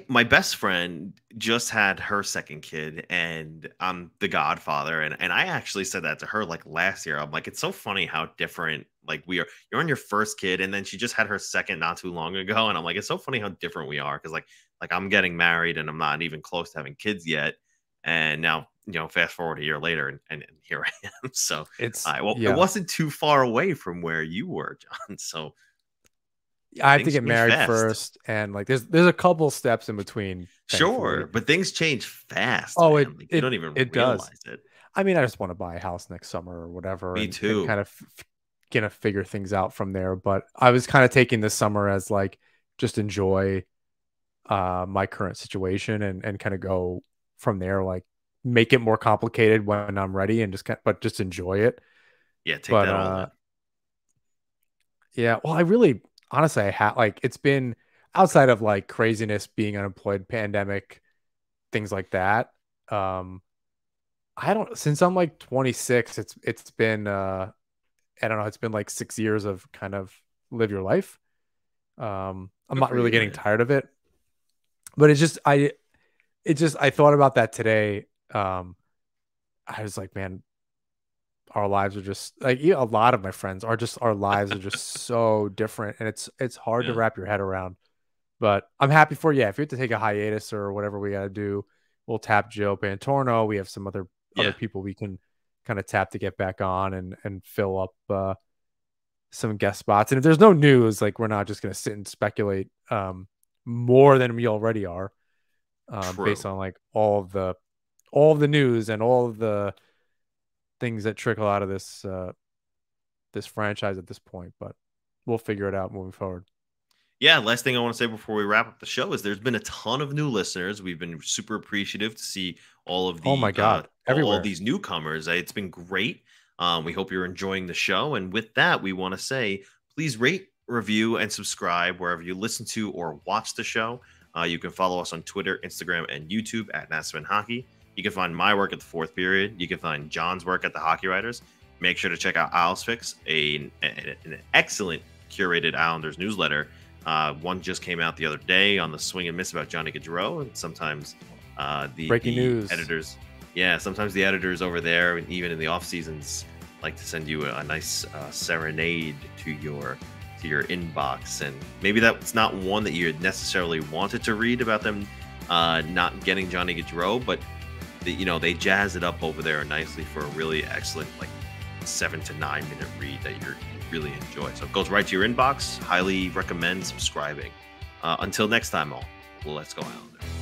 My best friend just had her second kid, and I'm the godfather. And I actually said that to her like last year. I'm like, it's so funny how different like we are. You're on your first kid, and then she just had her second not too long ago. And I'm like, it's so funny how different we are. Cause like I'm getting married and I'm not even close to having kids yet. And now, fast forward a year later and here I am. So It's I well, it yeah. wasn't too far away from where you were, John. So I have to things get change married fast. first, and like there's a couple steps in between, Sure, thankfully. but things change fast, Oh, man. Like you don't even it does. realize it. I mean, I just want to buy a house next summer or whatever, Me and too. kind of gonna figure things out from there. But I was kind of taking this summer as like just enjoy my current situation and kind of go from there, like make it more complicated when I'm ready and but just enjoy it. Yeah, take But that all in. yeah, well, I really honestly I had like it's been outside of like craziness, being unemployed, pandemic, things like that. Um I don't since I'm like 26, it's been I don't know, it's been like 6 years of kind of live your life. I'm Good not for really you, getting man. tired of it, but I thought about that today. I was like, man, our lives are just like a lot of my friends are just our lives are just so different, and it's hard to Yeah. wrap your head around. But I'm happy for you. Yeah, if you have to take a hiatus or whatever we got to do, we'll tap Joe Pantorno. We have some other Yeah. people we can kind of tap to get back on and fill up some guest spots. And if there's no news, like we're not just going to sit and speculate more than we already are, based on like all of the news and all of the things that trickle out of this franchise at this point. But we'll figure it out moving forward. Yeah, last thing I want to say before we wrap up the show is there's been a ton of new listeners. We've been super appreciative to see all of the oh my god, all these newcomers. It's been great. We hope you're enjoying the show. And with that, we want to say, please rate, review, and subscribe wherever you listen to or watch the show. You can follow us on Twitter, Instagram, and YouTube at Nassman Hockey. You can find my work at the Fourth Period. You can find John's work at the Hockey Writers. Make sure to check out Owls Fix, an excellent curated Islanders newsletter. One just came out the other day on the Swing and Miss about Johnny Gaudreau, and sometimes the news editors, sometimes the editors over there, and even in the off seasons, like to send you a nice serenade to your inbox. And maybe that's not one that you necessarily wanted to read about them not getting Johnny Gaudreau, but they jazz it up over there nicely for a really excellent 7 to 9 minute read that you really enjoy. So it goes right to your inbox. Highly recommend subscribing. Until next time, all. Let's go Islanders.